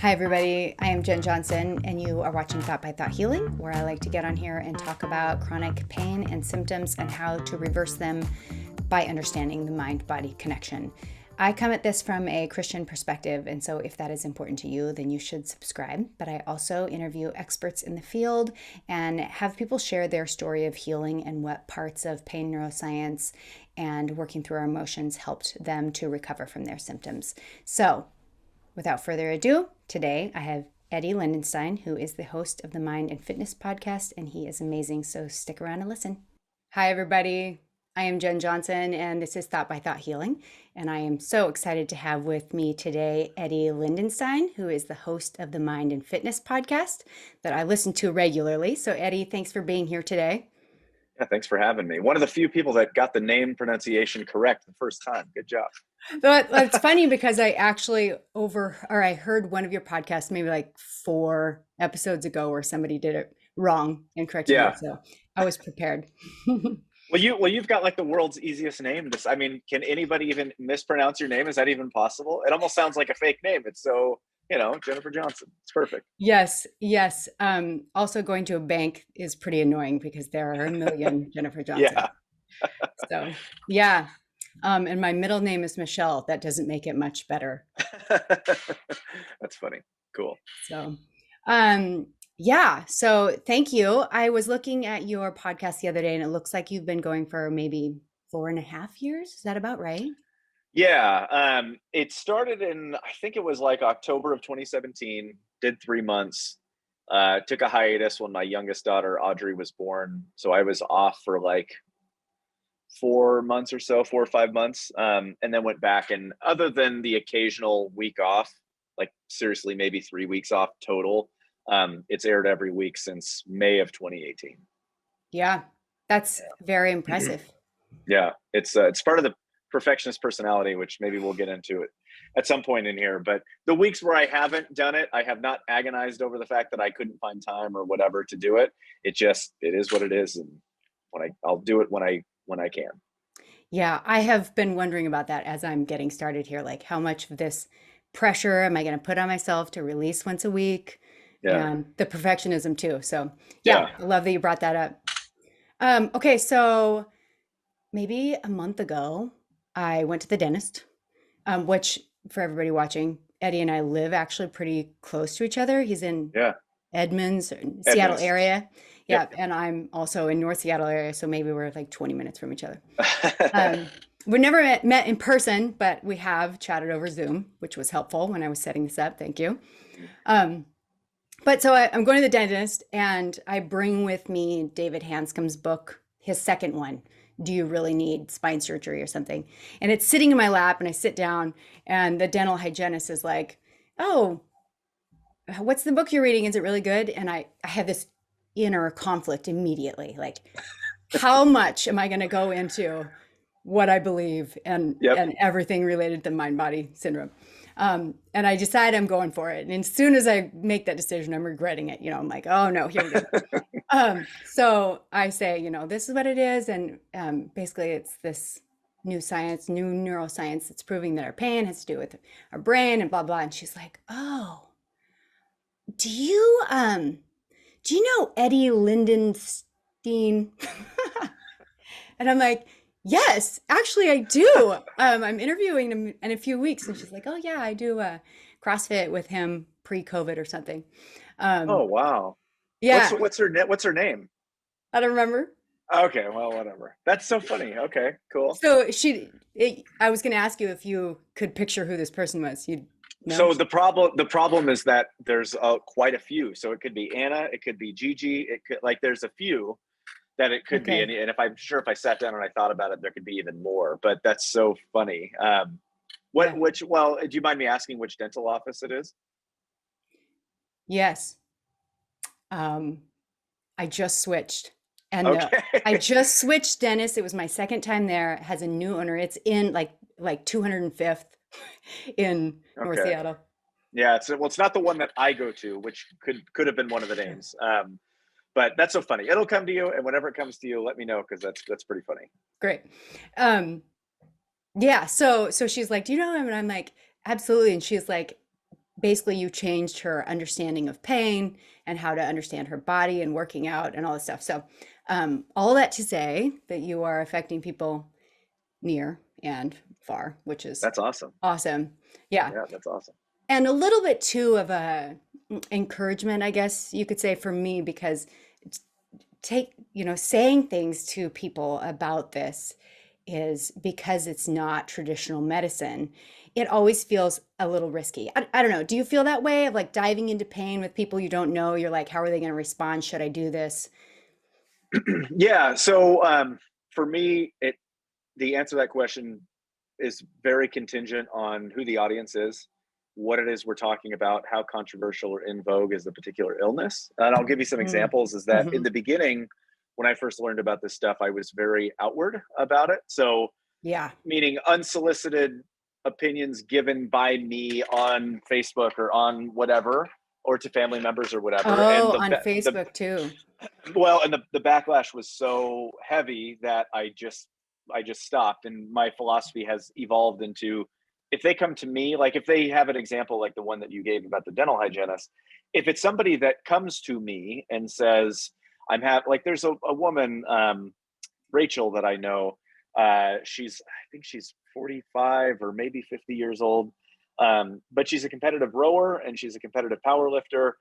Hi, everybody. I am Jen Johnson, and you are watching Thought by Thought Healing, where I like to get on here and talk about chronic pain and symptoms and how to reverse them by understanding the mind-body connection. I come at this from a Christian perspective, and so if that is important to you, then you should subscribe. But I also interview experts in the field and have people share their story of healing and what parts of pain neuroscience and working through our emotions helped them to recover from their symptoms. So, without further ado, today I have Eddy Lindenstein, who is the host of the Mind and Fitness podcast, and he is amazing, so stick around and listen. Hi, everybody. I am Jen Johnson, and this is Thought by Thought Healing, and I am so excited to have with me today Eddy Lindenstein, who is the host of the Mind and Fitness podcast that I listen to regularly. So, Eddy, thanks for being here today. Yeah, thanks for having me. One of the few people that got the name pronunciation correct the first time. Good job. But it's funny because I actually I heard one of your podcasts maybe like 4 episodes ago where somebody did it wrong and corrected Yeah. it. So I was prepared. Well, you've got like the world's easiest name. Can anybody even mispronounce your name? Is that even possible? It almost sounds like a fake name. It's so, Jennifer Johnson. It's perfect. Yes. Also going to a bank is pretty annoying because there are a million Jennifer Johnson. Yeah. So yeah. And my middle name is Michelle. That doesn't make it much better. That's funny. Cool. So, yeah. So thank you. I was looking at your podcast the other day and it looks like you've been going for maybe 4.5 years. Is that about right? Yeah. It started in, I think it was like October of 2017, did 3 months, took a hiatus when my youngest daughter, Audrey, was born. So I was off for like 4 months or so, 4 or 5 months, and then went back. And other than the occasional week off, like seriously, maybe 3 weeks off total, it's aired every week since May of 2018. Yeah, that's very impressive. Yeah, it's part of the perfectionist personality, which maybe we'll get into it at some point in here. But the weeks where I haven't done it, I have not agonized over the fact that I couldn't find time or whatever to do it. It is what it is, and I'll do it when I can. Yeah, I have been wondering about that as I'm getting started here. Like, how much of this pressure am I going to put on myself to release once a week? Yeah. And the perfectionism too. So yeah, I love that you brought that up. Okay, so maybe a month ago, I went to the dentist, which for everybody watching, Eddy and I live actually pretty close to each other. He's in Edmonds, Seattle area. Yeah, Yep. and I'm also in North Seattle area, so maybe we're like 20 minutes from each other. We've never met in person, but we have chatted over Zoom, which was helpful when I was setting this up. Thank you. But so I'm going to the dentist, and I bring with me David Hanscom's book, his second one, Do You Really Need Spine Surgery or something? And it's sitting in my lap, and I sit down, and the dental hygienist is like, oh, what's the book you're reading? Is it really good? And I have this inner conflict immediately. Like, how much am I going to go into what I believe and everything related to mind-body syndrome? And I decide I'm going for it. And as soon as I make that decision, I'm regretting it. I'm like, oh no, here we go. So I say, this is what it is. And basically it's this new neuroscience that's proving that our pain has to do with our brain and blah, blah. And she's like, oh, do you know Eddy Lindenstein? And I'm like, yes, actually I do. I'm interviewing him in a few weeks. And she's like, oh yeah, I do CrossFit with him pre-COVID or something. Oh, wow. Yeah. What's her name? I don't remember. Okay, well, whatever. That's so funny. Okay, cool. So I was going to ask you if you could picture who this person was. So the problem is that there's quite a few. So it could be Anna, it could be Gigi, there's a few that it could be. And if I sat down and I thought about it, there could be even more, but that's so funny. Do you mind me asking which dental office it is? Yes. I just switched. And okay. I just switched dentist. It was my second time there. It has a new owner. It's in like 205th in North Seattle. Yeah, it's not the one that I go to, which could have been one of the names. But that's so funny. It'll come to you, and whenever it comes to you, let me know, because that's pretty funny. Great. Yeah. So she's like, do you know him? And I'm like, absolutely. And she's like, basically you changed her understanding of pain and how to understand her body and working out and all this stuff. So all that to say that you are affecting people near and far, which is That's awesome. awesome. Yeah. Yeah, that's awesome. And a little bit too of a encouragement, I guess you could say, for me, because saying things to people about this is, because it's not traditional medicine, it always feels a little risky. I don't know. Do you feel that way of like diving into pain with people you don't know? You're like, how are they going to respond? Should I do this? Yeah. So for me, the answer to that question is very contingent on who the audience is, what it is we're talking about, how controversial or in vogue is the particular illness. And I'll give you some examples. Is that in Mm-hmm. the beginning, when I first learned about this stuff, I was very outward about it. So Yeah. meaning unsolicited opinions given by me on Facebook or on whatever, or to family members or whatever. And Oh, on Facebook too. the backlash was so heavy that I just stopped. And my philosophy has evolved into, if they come to me, like if they have an example like the one that you gave about the dental hygienist, if it's somebody that comes to me and says, like there's a woman, Rachel, that I know, I think she's 45 or maybe 50 years old. But she's a competitive rower and she's a competitive power lifter.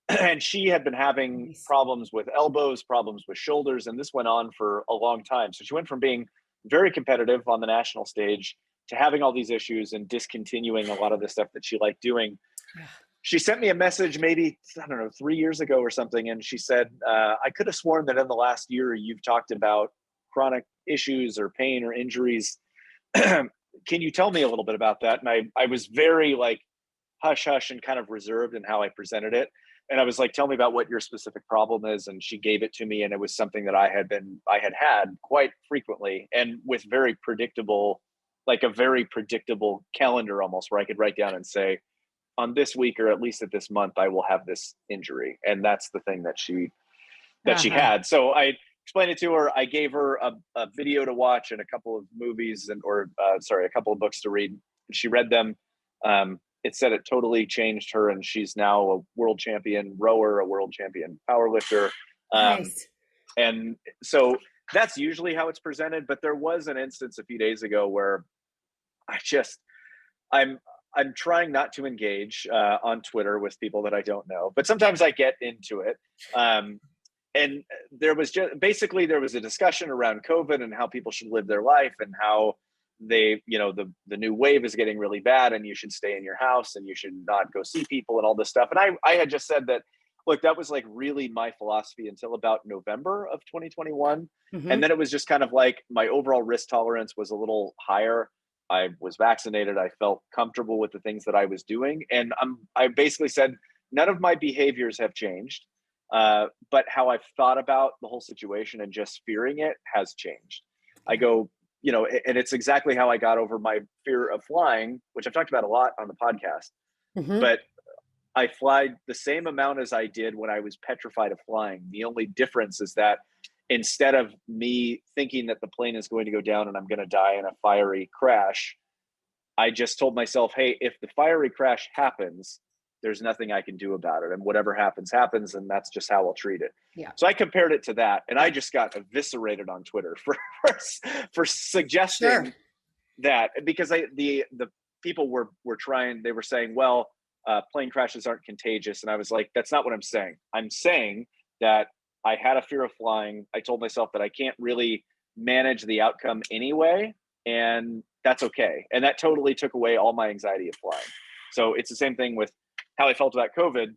And she had been having Nice. problems with elbows, problems with shoulders, and this went on for a long time. So she went from being very competitive on the national stage to having all these issues and discontinuing a lot of the stuff that she liked doing. Yeah. She sent me a message maybe, I don't know, 3 years ago or something. And she said, I could have sworn that in the last year you've talked about chronic issues or pain or injuries. Can you tell me a little bit about that? And I was very like hush hush and kind of reserved in how I presented it. And I was like, tell me about what your specific problem is. And she gave it to me. And it was something that I had quite frequently, and with very predictable, like a very predictable calendar almost, where I could write down and say, on this week, or at least at this month, I will have this injury. And that's the thing that she Uh-huh. had. So I explained it to her. I gave her a video to watch and a couple of movies a couple of books to read. She read them. It said it totally changed her, and she's now a world champion rower, a world champion power lifter. Nice. And so that's usually how it's presented. But there was an instance a few days ago where I'm I'm trying not to engage on Twitter with people that I don't know, but sometimes I get into it. And there was a discussion around COVID and how people should live their life, and how the new wave is getting really bad and you should stay in your house and you should not go see people and all this stuff. And I had just said that, look, that was like really my philosophy until about November of 2021. And Mm-hmm. then it was just kind of like my overall risk tolerance was a little higher. I was vaccinated. I felt comfortable with the things that I was doing. And I basically said, none of my behaviors have changed. But how I've thought about the whole situation and just fearing it has changed. I go, and it's exactly how I got over my fear of flying, which I've talked about a lot on the podcast. Mm-hmm. But I fly the same amount as I did when I was petrified of flying. The only difference is that instead of me thinking that the plane is going to go down and I'm going to die in a fiery crash, I just told myself, hey, if the fiery crash happens, there's nothing I can do about it. And whatever happens, happens. And that's just how I'll treat it. Yeah. So I compared it to that. And I just got eviscerated on Twitter for suggesting Sure. that, because the people were trying, they were saying, well, plane crashes aren't contagious. And I was like, that's not what I'm saying. I'm saying that I had a fear of flying. I told myself that I can't really manage the outcome anyway, and that's okay. And that totally took away all my anxiety of flying. So it's the same thing with how I felt about COVID.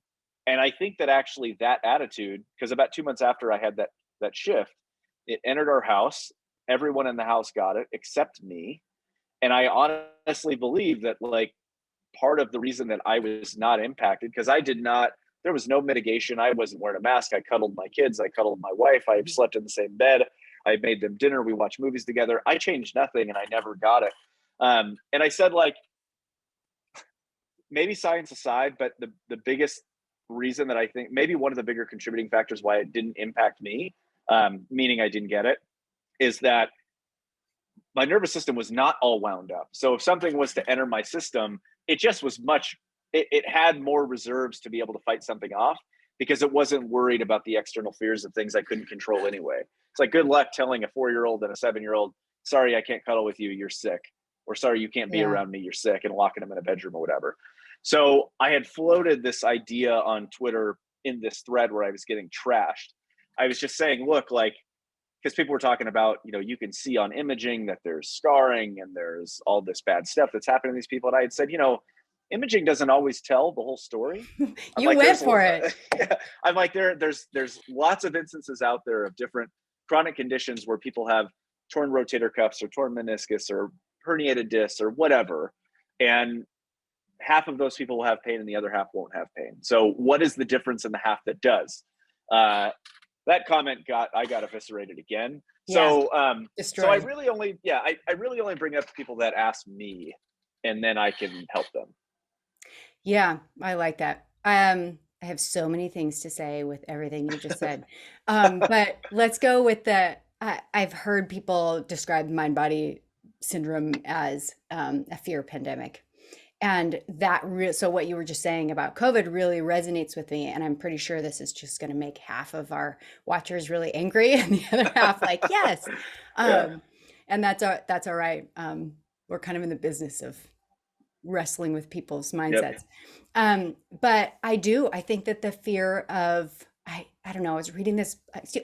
And I think that actually that attitude, because about 2 months after I had that shift, it entered our house. Everyone in the house got it except me. And I honestly believe that, like, part of the reason that I was not impacted, because there was no mitigation. I wasn't wearing a mask. I cuddled my kids. I cuddled my wife. I slept in the same bed. I made them dinner. We watched movies together. I changed nothing, and I never got it. And I said, like, maybe science aside, but the biggest reason that I think, maybe one of the bigger contributing factors why it didn't impact me, meaning I didn't get it, is that my nervous system was not all wound up. So if something was to enter my system, it it had more reserves to be able to fight something off because it wasn't worried about the external fears of things I couldn't control anyway. It's like, good luck telling a 4-year-old and a 7-year-old, sorry, I can't cuddle with you, you're sick. Or sorry, you can't be Yeah. around me, you're sick, and locking them in a bedroom or whatever. So I had floated this idea on Twitter in this thread where I was getting trashed. I was just saying, look, like, because people were talking about, you can see on imaging that there's scarring and there's all this bad stuff that's happening to these people. And I had said, imaging doesn't always tell the whole story. I'm You like, went for it. I'm like, there's lots of instances out there of different chronic conditions where people have torn rotator cuffs or torn meniscus or herniated discs or whatever. And half of those people will have pain and the other half won't have pain. So what is the difference in the half that does? That comment I got eviscerated again. Yeah. So I really only, I really only bring up people that ask me, and then I can help them. Yeah, I like that. I have so many things to say with everything you just said. But let's go with I've heard people describe mind-body syndrome as a fear pandemic. And so what you were just saying about COVID really resonates with me. And I'm pretty sure this is just going to make half of our watchers really angry and the other half like, yes. And that's all right. We're kind of in the business of wrestling with people's mindsets. But I think that the fear of, I don't know, I was reading this.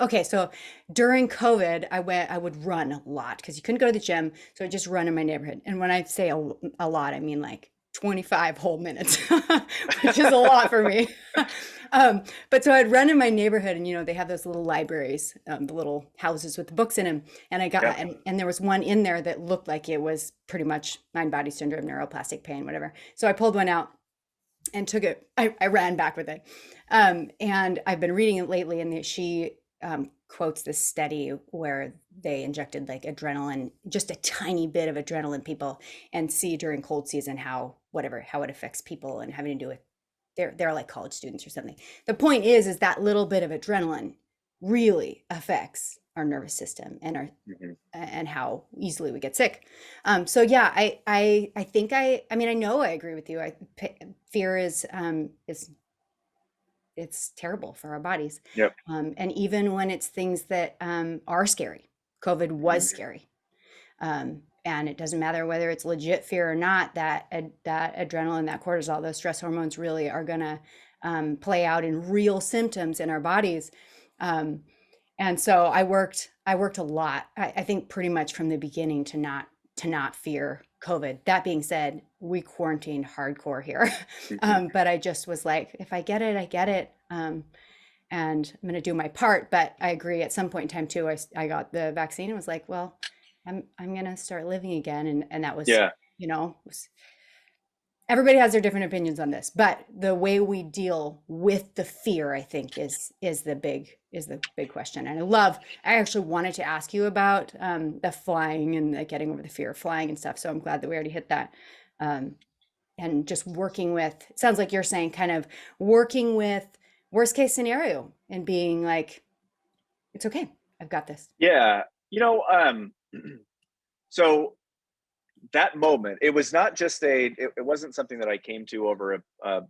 Okay. So during COVID, I would run a lot because you couldn't go to the gym. So I just run in my neighborhood. And when I say a lot, I mean like 25 whole minutes, which is a lot for me. But so I'd run in my neighborhood and, they have those little libraries, the little houses with the books in them. And I got, and there was one in there that looked like it was pretty much mind-body syndrome, neuroplastic pain, whatever. So I pulled one out and took it. I ran back with it. And I've been reading it lately, and she quotes this study where they injected like adrenaline, just a tiny bit of adrenaline people, and see during cold season how it affects people and having to do with they're like college students or something. The point is that little bit of adrenaline really affects our nervous system and our and how easily we get sick. So yeah, I think I know I agree with you. Fear is it's terrible for our bodies. And even when it's things that are scary, COVID was scary. And it doesn't matter whether it's legit fear or not, that adrenaline, that cortisol, those stress hormones really are going to play out in real symptoms in our bodies. And so I worked a lot. I think pretty much from the beginning to not fear COVID. That being said, we quarantined hardcore here. But I just was like, if I get it, I get it. And I'm going to do my part. But I agree at some point in time too, I got the vaccine and was like, well, I'm going to start living again. And that was, everybody has their different opinions on this, but the way we deal with the fear, I think is the big question. And I actually wanted to ask you about the flying and the getting over the fear of flying and stuff. So I'm glad that we already hit that. And just working with, it sounds like you're saying kind of working with worst case scenario and being like, it's okay, I've got this. Yeah. So that moment, it was not just it wasn't something that I came to over a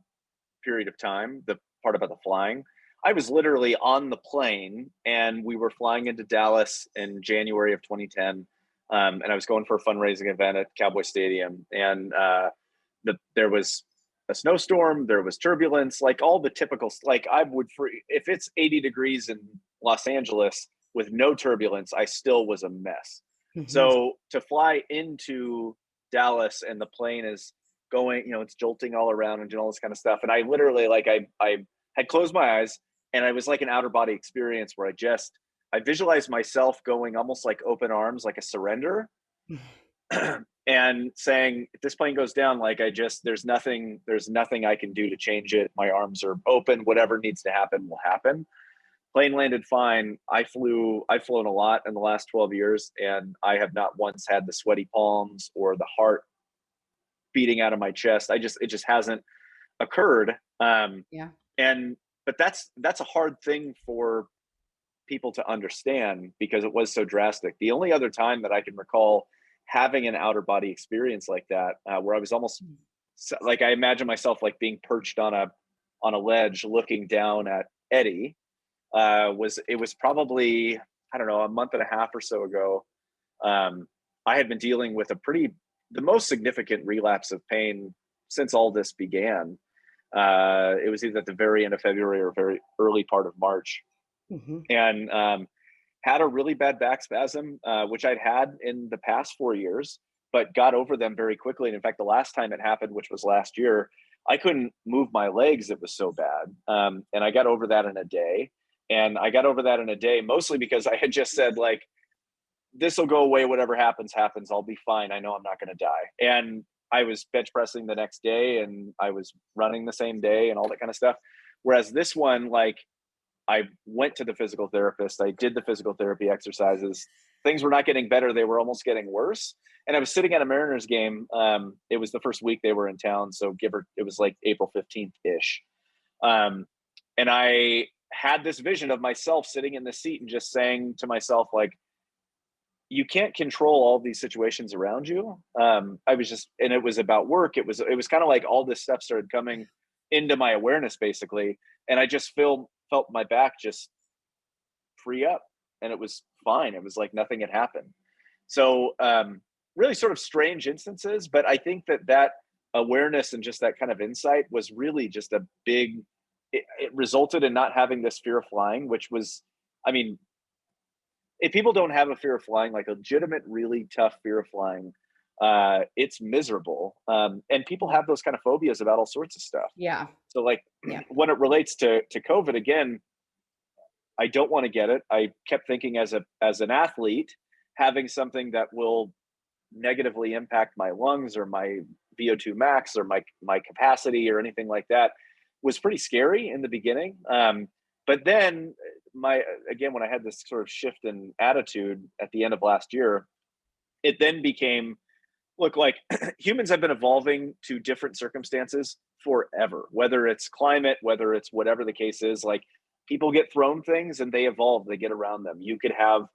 period of time, the part about the flying. I was literally on the plane and we were flying into Dallas in January of 2010. And I was going for a fundraising event at Cowboy Stadium. And there was a snowstorm, there was turbulence, like all the typical, like if it's 80 degrees in Los Angeles with no turbulence, I still was a mess. So to fly into Dallas and the plane is going, it's jolting all around and doing all this kind of stuff. And I literally, like, I had closed my eyes and I was like an outer body experience where I visualized myself going almost like open arms, like a surrender and saying, if this plane goes down, like there's nothing I can do to change it. My arms are open. Whatever needs to happen will happen. Plane landed fine. I've flown a lot in the last 12 years, and I have not once had the sweaty palms or the heart beating out of my chest. It just hasn't occurred. But that's a hard thing for people to understand because it was so drastic. The only other time that I can recall having an outer body experience like that, where I was almost so, like, I imagine myself like being perched on a ledge looking down at Eddy. It was probably, I don't know, a month and a half or so ago. um, I had been dealing with the most significant relapse of pain since all this began. It was either at the very end of February or very early part of March, Hmm. and had a really bad back spasm, which I'd had in the past 4 years, but got over them very quickly. And in fact, the last time it happened, which was last year, I couldn't move my legs. It was so bad. And I got over that in a day. And I got over that in a day mostly because I had just said, like, this will go away. Whatever happens, happens. I'll be fine. I know I'm not going to die. And I was bench pressing the next day, and I was running the same day and all that kind of stuff. Whereas this one, like, I went to the physical therapist. I did the physical therapy exercises. Things were not getting better. They were almost getting worse. And I was sitting at a Mariners game. It was the first week they were in town. So it was like April 15th ish. Um, and I had this vision of myself sitting in the seat and just saying to myself, like, you can't control all these situations around you. I was just, and it was about work. It was kind of like all this stuff started coming into my awareness basically. And I just felt my back just free up, and it was fine. It was like nothing had happened. So, really sort of strange instances, but I think that awareness and just that kind of insight was really just a big, it resulted in not having this fear of flying, which was, I mean, if people don't have a fear of flying, like a legitimate, really tough fear of flying, it's miserable. And people have those kind of phobias about all sorts of stuff. Yeah. So, like, Yeah. when it relates to COVID, again, I don't want to get it. I kept thinking, as an athlete, having something that will negatively impact my lungs or my VO2 max or my capacity or anything like that was pretty scary in the beginning. But then my again, when I had this sort of shift in attitude at the end of last year, it then became, look, like, humans have been evolving to different circumstances forever, whether it's climate, whether it's whatever the case is. Like, people get thrown things and they evolve, they get around them. You could have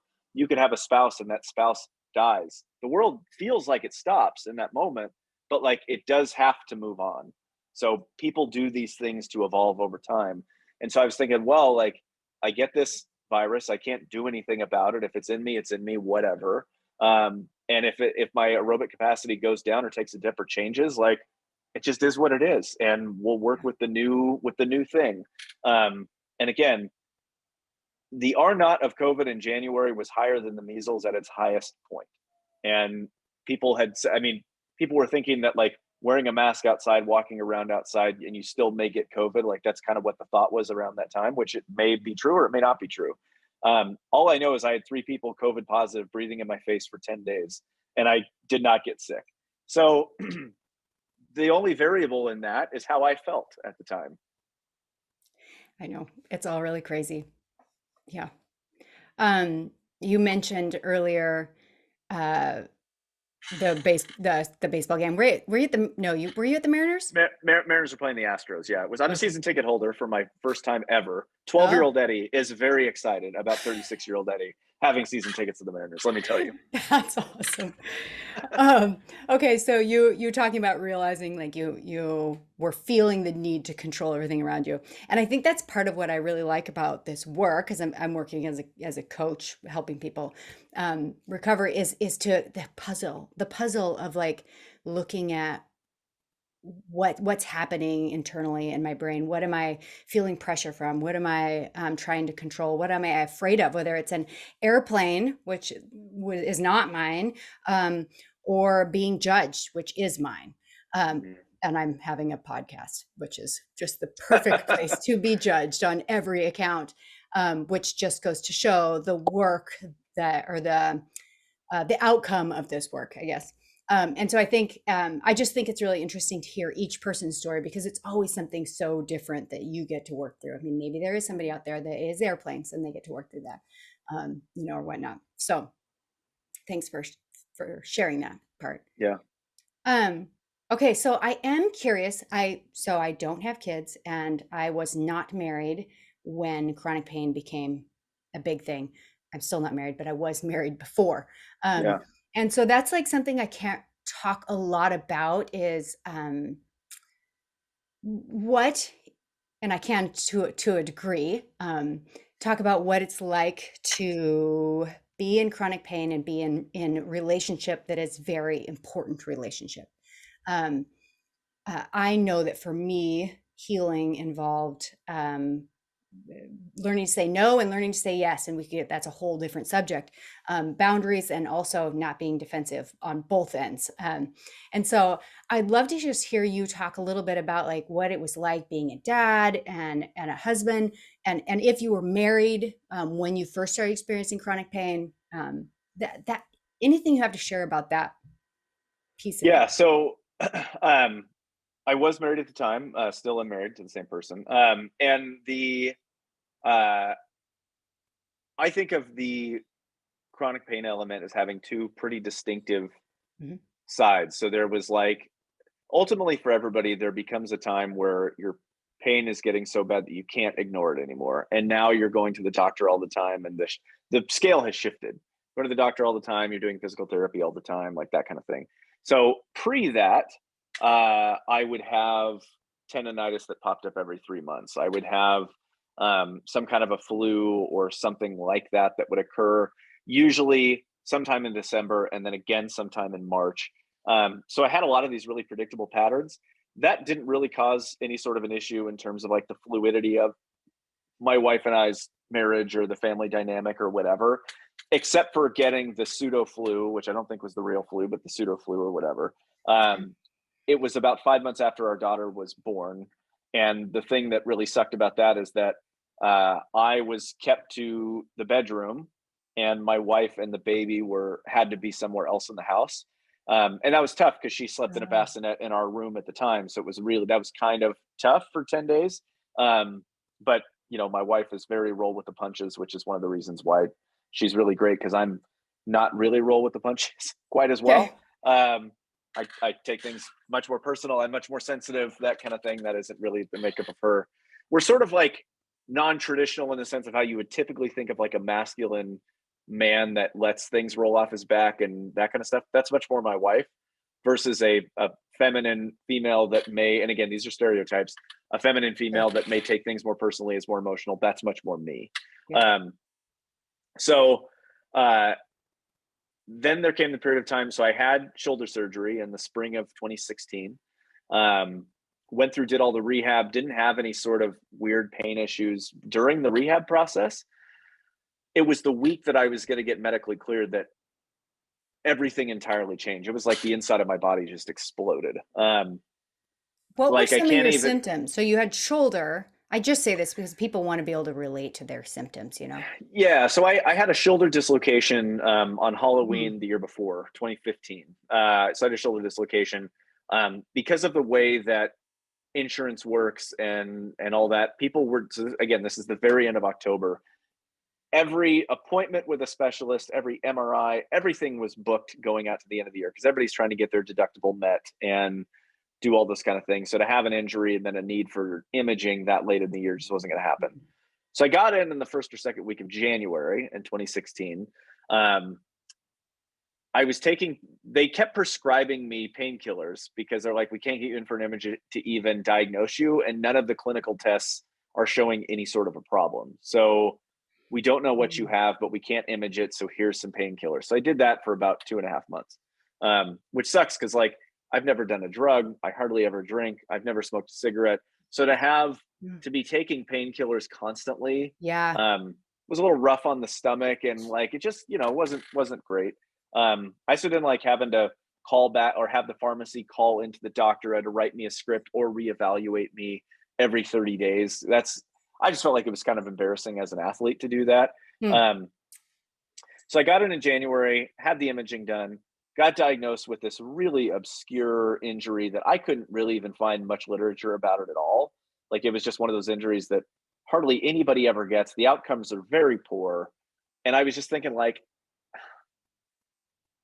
a spouse and that spouse dies. The world feels like it stops in that moment, but, like, it does have to move on. So people do these things to evolve over time. And so I was thinking, well, like, I get this virus, I can't do anything about it. If it's in me, it's in me, whatever. And if my aerobic capacity goes down or takes a dip or changes, like, it just is what it is, and we'll work with the new thing. And again, the R naught of COVID in January was higher than the measles at its highest point. And people were thinking that, like, wearing a mask outside, walking around outside, and you still may get COVID. Like, that's kind of what the thought was around that time, which it may be true or it may not be true. All I know is I had 3 people COVID positive breathing in my face for 10 days, and I did not get sick. So the only variable in that is how I felt at the time. I know. It's all really crazy. Yeah. You mentioned earlier uh the baseball game. Were you at the no, you were you at the Mariners? Mariners are playing the Astros. Yeah, I'm a Okay. season ticket holder for my first time ever. 12-year-old Oh, Eddy is very excited about 36-year-old Eddy having season tickets to the Mariners. Let me tell you. that's awesome. Um, okay, so you talking about realizing like you were feeling the need to control everything around you. And I think that's part of what I really like about this work, because I'm working as a coach helping people recover is to the puzzle of like looking at what's happening internally in my brain. What am I feeling pressure from? What am I trying to control? What am I afraid of? Whether it's an airplane, which is not mine, or being judged, which is mine. um, Mhm. and I'm having a podcast, which is just the perfect place to be judged on every account, which just goes to show the work that, or the outcome of this work, I guess. And so I just think it's really interesting to hear each person's story, because it's always something so different that you get to work through. I mean, maybe there is somebody out there that is airplanes and they get to work through that, or whatnot. So thanks for sharing that part. Yeah. Um, okay, so I am curious. I don't have kids, and I was not married when chronic pain became a big thing. I'm still not married, but I was married before. Um, Yeah. and so that's like something I can't talk a lot about is what, and I can to a degree, talk about what it's like to be in chronic pain and be in relationship that is very important relationship. Um, I know that for me, healing involved learning to say no and learning to say yes, and we could get, that's a whole different subject. Boundaries and also not being defensive on both ends. And so I'd love to just hear you talk a little bit about like what it was like being a dad and a husband, and if you were married when you first started experiencing chronic pain. That anything you have to share about that piece of it. Yeah. So, I was married at the time, still am married to the same person. And uh, I think of the chronic pain element as having two pretty distinctive Mhm. sides. So there was like, ultimately for everybody, there becomes a time where your pain is getting so bad that you can't ignore it anymore. And now you're going to the doctor all the time, and the scale has shifted. Go to the doctor all the time, you're doing physical therapy all the time, like that kind of thing. So pre that, I would have tendonitis that popped up every 3 months. I would have some kind of a flu or something like that that would occur usually sometime in December and then again sometime in March. So I had a lot of these really predictable patterns. That didn't really cause any sort of an issue in terms of like the fluidity of my wife and I's marriage or the family dynamic or whatever, except for getting the pseudo flu, which I don't think was the real flu, but the pseudo flu or whatever. It was about 5 months after our daughter was born. And the thing that really sucked about that is that I was kept to the bedroom, and my wife and the baby had to be somewhere else in the house. And that was tough because she slept in a Oh, bassinet in our room at the time. So it was really, that was kind of tough for 10 days. But, my wife is very roll with the punches, which is one of the reasons why she's really great, because I'm not really roll with the punches quite as okay. well. I take things much more personal. I'm much more sensitive, that kind of thing. That isn't really the makeup of her. We're sort of like non-traditional in the sense of how you would typically think of like a masculine man that lets things roll off his back and that kind of stuff. That's much more my wife versus a feminine female that may, and again, these are stereotypes, a feminine Sure. female that may take things more personally, is more emotional. That's much more me. Yeah. So, then there came the period of time. So I had shoulder surgery in the spring of 2016. Went through, did all the rehab, didn't have any sort of weird pain issues during the rehab process. It was the week that I was going to get medically cleared that everything entirely changed. It was like the inside of my body just exploded. What were Like I some of can't your even, symptoms? So you had shoulder. I just say this because people want to be able to relate to their symptoms, yeah. So I had a shoulder dislocation on Mhm. Halloween the year before, 2015. So I had a shoulder dislocation because of the way that insurance works and all that. People were, so again, this is the very end of October. Every appointment with a specialist, every MRI, everything was booked going out to the end of the year because everybody's trying to get their deductible met and do all this kind of thing. So to have an injury and then a need for imaging that late in the year just wasn't going to happen. So I got in the first or second week of January in 2016. Um, I was taking, they kept prescribing me painkillers because they're like, we can't get you in for an image to even diagnose you. And none of the clinical tests are showing any sort of a problem. So we don't know what you Mhm. have, but we can't image it. So here's some painkillers. So I did that for about 2.5 months, which sucks because like I've never done a drug. I hardly ever drink. I've never smoked a cigarette. So Mm. to be taking painkillers constantly Yeah. was a little rough on the stomach, and like it just wasn't great. I stood in like having to call back or have the pharmacy call into the doctor, had to write me a script or reevaluate me every 30 days. I just felt like it was kind of embarrassing as an athlete to do that. Mm. Um, so I got in January, had the imaging done, got diagnosed with this really obscure injury that I couldn't really even find much literature about it at all. Like it was just one of those injuries that hardly anybody ever gets. The outcomes are very poor. And I was just thinking like,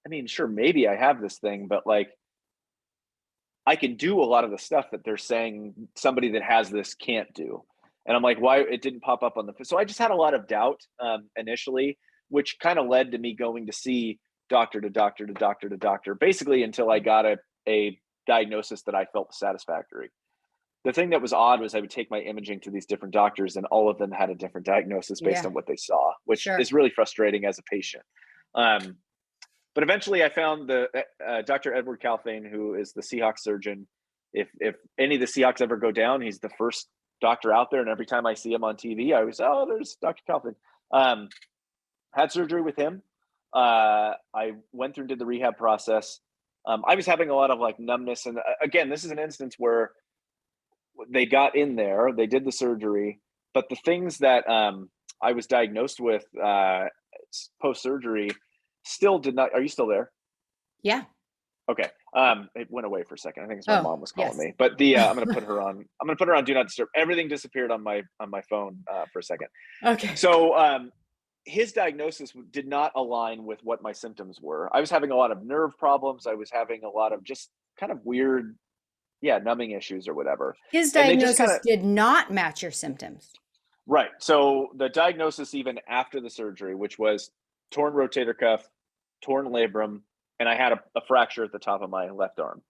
I mean, sure, maybe I have this thing, but like I can do a lot of the stuff that they're saying somebody that has this can't do. And I'm like, why it didn't pop up on the. So I just had a lot of doubt initially, which kind of led to me going to see doctor to doctor to doctor to doctor, basically until I got a diagnosis that I felt satisfactory. the thing that was odd was I would take my imaging to these different doctors, and all of them had a different diagnosis based Yeah, on what they saw, which sure. is really frustrating as a patient. But eventually I found the Dr. Edward Calthane, who is the Seahawks surgeon. If any of the Seahawks ever go down, he's the first doctor out there. And every time I see him on TV, I always, oh, there's Dr. Calthane. Had surgery with him. I went through and did the rehab process. I was having a lot of like numbness. And again, this is an instance where they got in there, they did the surgery, but the things that I was diagnosed with post-surgery still did not. Are you still there? Yeah. Okay. It went away for a second. I think it's my Oh, mom was calling yes. me. But the I'm gonna put her on. I'm gonna put her on Do Not Disturb. Everything disappeared on my phone for a second. Okay. So his diagnosis did not align with what my symptoms were. I was having a lot of nerve problems. I was having a lot of just kind of weird, numbing issues or whatever. His And they just kind diagnosis of did not match your symptoms. right. So the diagnosis, even after the surgery, which was torn rotator cuff, torn labrum, and I had a fracture at the top of my left arm,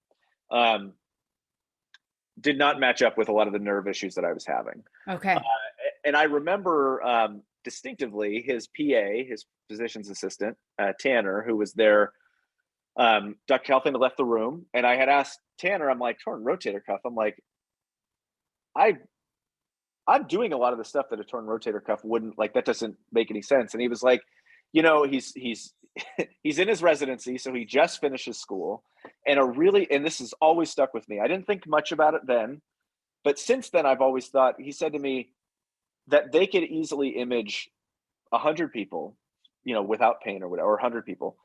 um, did not match up with a lot of the nerve issues that I was having. Uh, Okay. and I remember distinctively his PA, his physician's assistant, Tanner, who was there. Dr. Calvin had left the room, and I had asked Tanner, I'm like, torn rotator cuff. I'm like, I I'm doing a lot of the stuff that a torn rotator cuff wouldn't, like, that doesn't make any sense. And he was like, he's he's in his residency, so he just finishes school. And this has always stuck with me. I didn't think much about it then, but since then I've always thought, he said to me that they could easily image 100 people, without pain or whatever, or 100 people.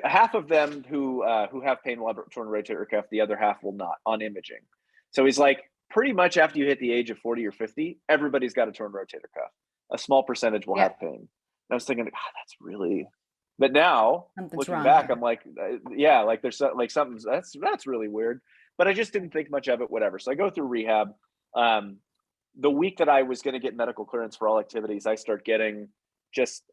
Half of them who have pain will have torn rotator cuff, the other half will not on imaging. So he's like, pretty much after you hit the age of 40 or 50, everybody's got a torn rotator cuff. A small percentage will Yeah. have pain. And I was thinking, that's really. But now, Something's looking wrong back, here. I'm like, yeah, like there's like something that's really weird. But I just didn't think much of it. Whatever. So I go through rehab. The week that I was going to get medical clearance for all activities, I start getting just,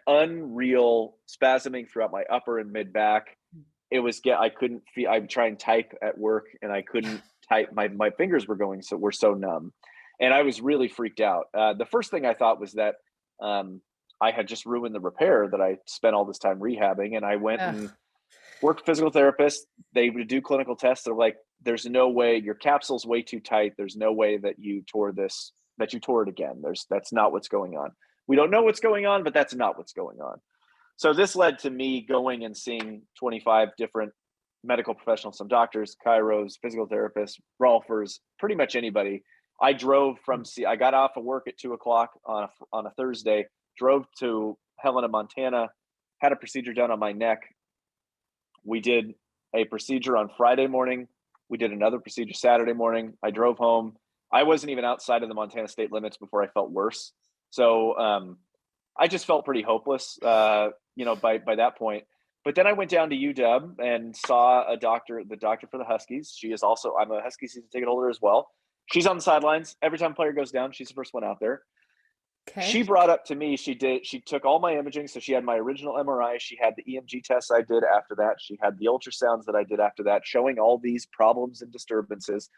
unreal spasming throughout my upper and mid back. I couldn't feel. I'd try and type at work, and I couldn't type. My fingers were so numb, and I was really freaked out. The first thing I thought was that I had just ruined the repair that I spent all this time rehabbing, and I went Ugh. and worked physical therapist. They would do clinical tests. They're like, "There's no way, your capsule's way too tight. There's no way that you tore it again. That's not what's going on. We don't know what's going on, but that's not what's going on." So this led to me going and seeing 25 different medical professionals, some doctors, chiros, physical therapists, rolfers, pretty much anybody. I got off of work at 2:00 on a Thursday, drove to Helena, Montana, had a procedure done on my neck. We did a procedure on Friday morning. We did another procedure Saturday morning. I drove home. I wasn't even outside of the Montana state limits before I felt worse. So I just felt pretty hopeless, by that point. But then I went down to UW and saw the doctor for the Huskies. I'm a Husky season ticket holder as well. She's on the sidelines. Every time a player goes down, she's the first one out there. Okay. She brought up to me, she took all my imaging. So she had my original MRI. She had the EMG tests I did after that. She had the ultrasounds that I did after that, showing all these problems and disturbances.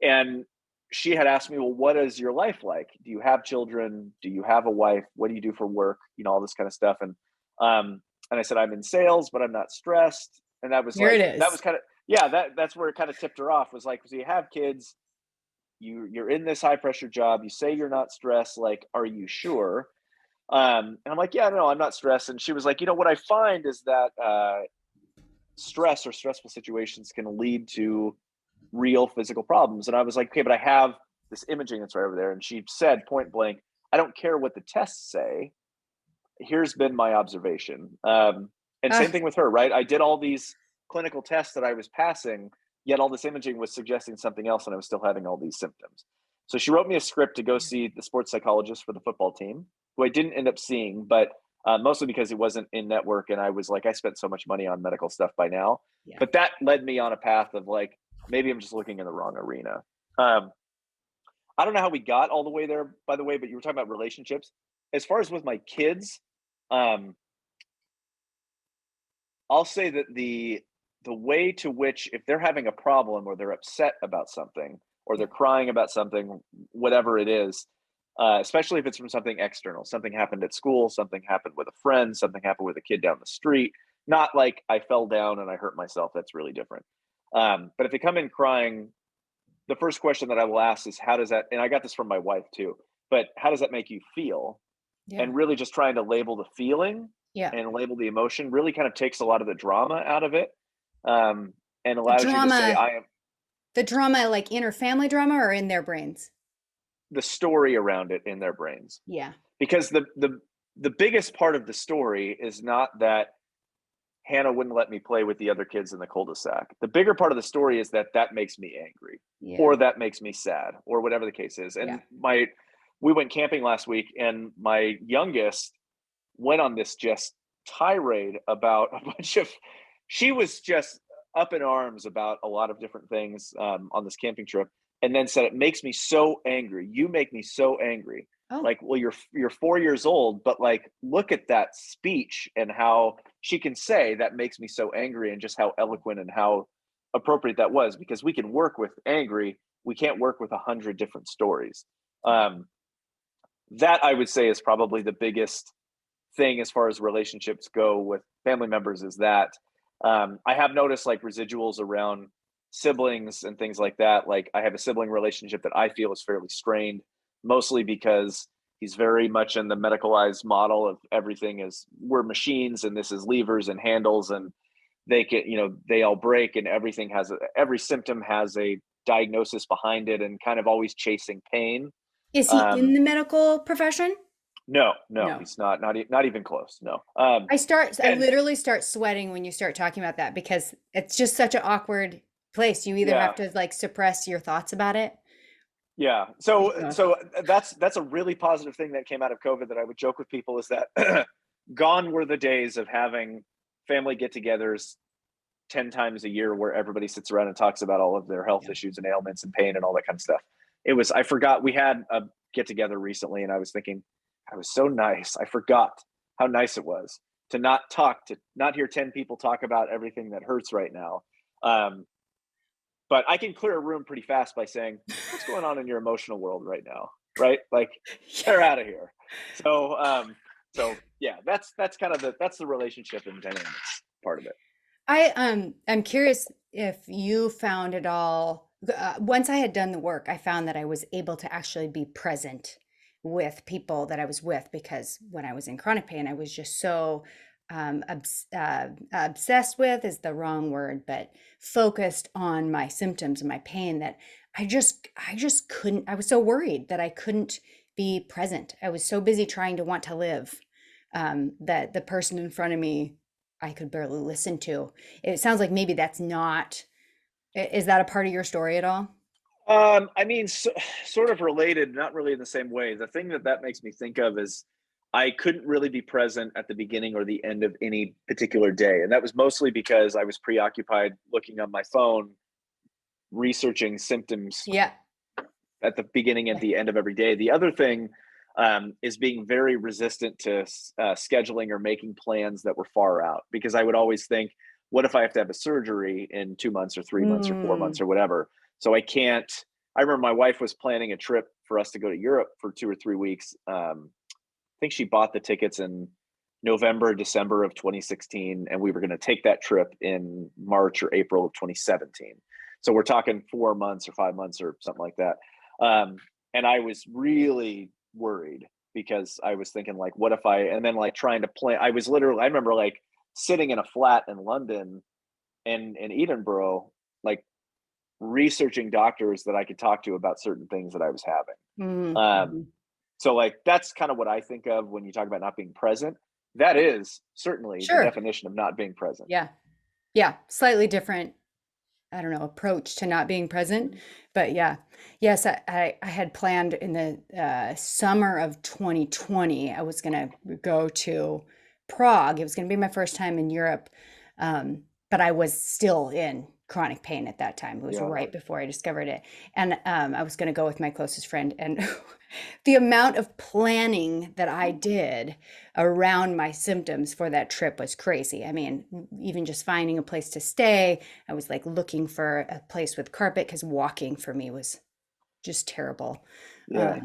And she had asked me, well, what is your life like? Do you have children? Do you have a wife? What do you do for work? All this kind of stuff. And I said, I'm in sales, but I'm not stressed. And that was Here it that is. was kind of, that's where it kind of tipped her off, was like, so you have kids, you're in this high pressure job. You say you're not stressed. Like, are you sure? And I'm like, yeah, no, I'm not stressed. And she was like, what I find is that stress or stressful situations can lead to real physical problems. And I was like, okay, but I have this imaging that's right over there. And she said point blank, I don't care what the tests say. Here's been my observation. And same thing with her, right? I did all these clinical tests that I was passing, yet all this imaging was suggesting something else, and I was still having all these symptoms. So she wrote me a script to go see the sports psychologist for the football team, who I didn't end up seeing, but mostly because it wasn't in network. And I was like, I spent so much money on medical stuff by now. Yeah. But that led me on a path of like, maybe I'm just looking in the wrong arena. I don't know how we got all the way there, by the way, but you were talking about relationships. As far as with my kids, I'll say that the way to which, if they're having a problem or they're upset about something, or they're crying about something, whatever it is, especially if it's from something external. Something happened at school, something happened with a friend, something happened with a kid down the street. Not like I fell down and I hurt myself. That's really different. But if they come in crying, the first question that I will ask is, how does that, and I got this from my wife too, but how does that make you feel? Yeah. And really just trying to label the feeling Yeah. and label the emotion really kind of takes a lot of the drama out of it, and The allows you to say, drama, I am the drama, like inner family drama or in their brains? the story around it in their brains. Yeah. Because the biggest part of the story is not that Hannah wouldn't let me play with the other kids in the cul-de-sac. The bigger part of the story is that that makes me angry, Yeah. or that makes me sad, or whatever the case is. And we went camping last week, and my youngest went on this just tirade about a bunch of, she was just up in arms about a lot of different things on this camping trip, and then said, it makes me so angry. You make me so angry. Oh. Like, well, you're 4 years old, but like, look at that speech and how she can say that makes me so angry, and just how eloquent and how appropriate that was, because we can work with angry. We can't work with 100 different stories. That I would say is probably the biggest thing as far as relationships go with family members, is that I have noticed like residuals around siblings and things like that. Like, I have a sibling relationship that I feel is fairly strained, mostly because he's very much in the medicalized model of everything is, we're machines and this is levers and handles, and they can, they all break, and everything has every symptom has a diagnosis behind it, and kind of always chasing pain. Is he in the medical profession? No, No. he's not even close. No. I And literally start sweating when you start talking about that, because it's just such an awkward place. You either have to like suppress your thoughts about it. Yeah. So that's a really positive thing that came out of COVID that I would joke with people, is that gone were the days of having family get-togethers 10 times a year where everybody sits around and talks about all of their health issues and ailments and pain and all that kind of stuff. I forgot, we had a get-together recently, and I was thinking, I was so nice. I forgot how nice it was to not hear 10 people talk about everything that hurts right now. But I can clear a room pretty fast by saying, what's going on in your emotional world right now? Right? Like, they're out of here. So yeah, that's kind of that's the relationship and dynamics part of it. I'm curious if you found it all, once I had done the work, I found that I was able to actually be present with people that I was with, because when I was in chronic pain, I was just so obsessed with is the wrong word, but focused on my symptoms and my pain, that I just couldn't. I was so worried that I couldn't be present. I was so busy trying to want to live, that the person in front of me I could barely listen to. It sounds like maybe that's not. Is that a part of your story at all? I mean, sort of related, not really in the same way. The thing that makes me think of is, I couldn't really be present at the beginning or the end of any particular day. And that was mostly because I was preoccupied looking on my phone, researching symptoms Yeah. at the beginning and the end of every day. The other thing is being very resistant to scheduling or making plans that were far out, because I would always think, what if I have to have a surgery in 2 months or 3 months or 4 months or whatever? So I can't. I remember my wife was planning a trip for us to go to Europe for 2 or 3 weeks. I think she bought the tickets in November, December of 2016, and we were going to take that trip in March or April of 2017. So we're talking 4 months or 5 months or something like that. And I was really worried, because I was thinking, like, what if and then like trying to plan. I remember like sitting in a flat in London and in Edinburgh, like researching doctors that I could talk to about certain things that I was having. Mm-hmm. So like, that's kind of what I think of when you talk about not being present. That is certainly the definition of not being present. Yeah. Yeah. Slightly different, I don't know, approach to not being present. But yeah. Yes, I had planned in the summer of 2020, I was going to go to Prague. It was going to be my first time in Europe. But I was still in chronic pain at that time. It was right before I discovered it. And I was going to go with my closest friend. And the amount of planning that I did around my symptoms for that trip was crazy. I mean, even just finding a place to stay, I was like looking for a place with carpet, because walking for me was just terrible. Yeah.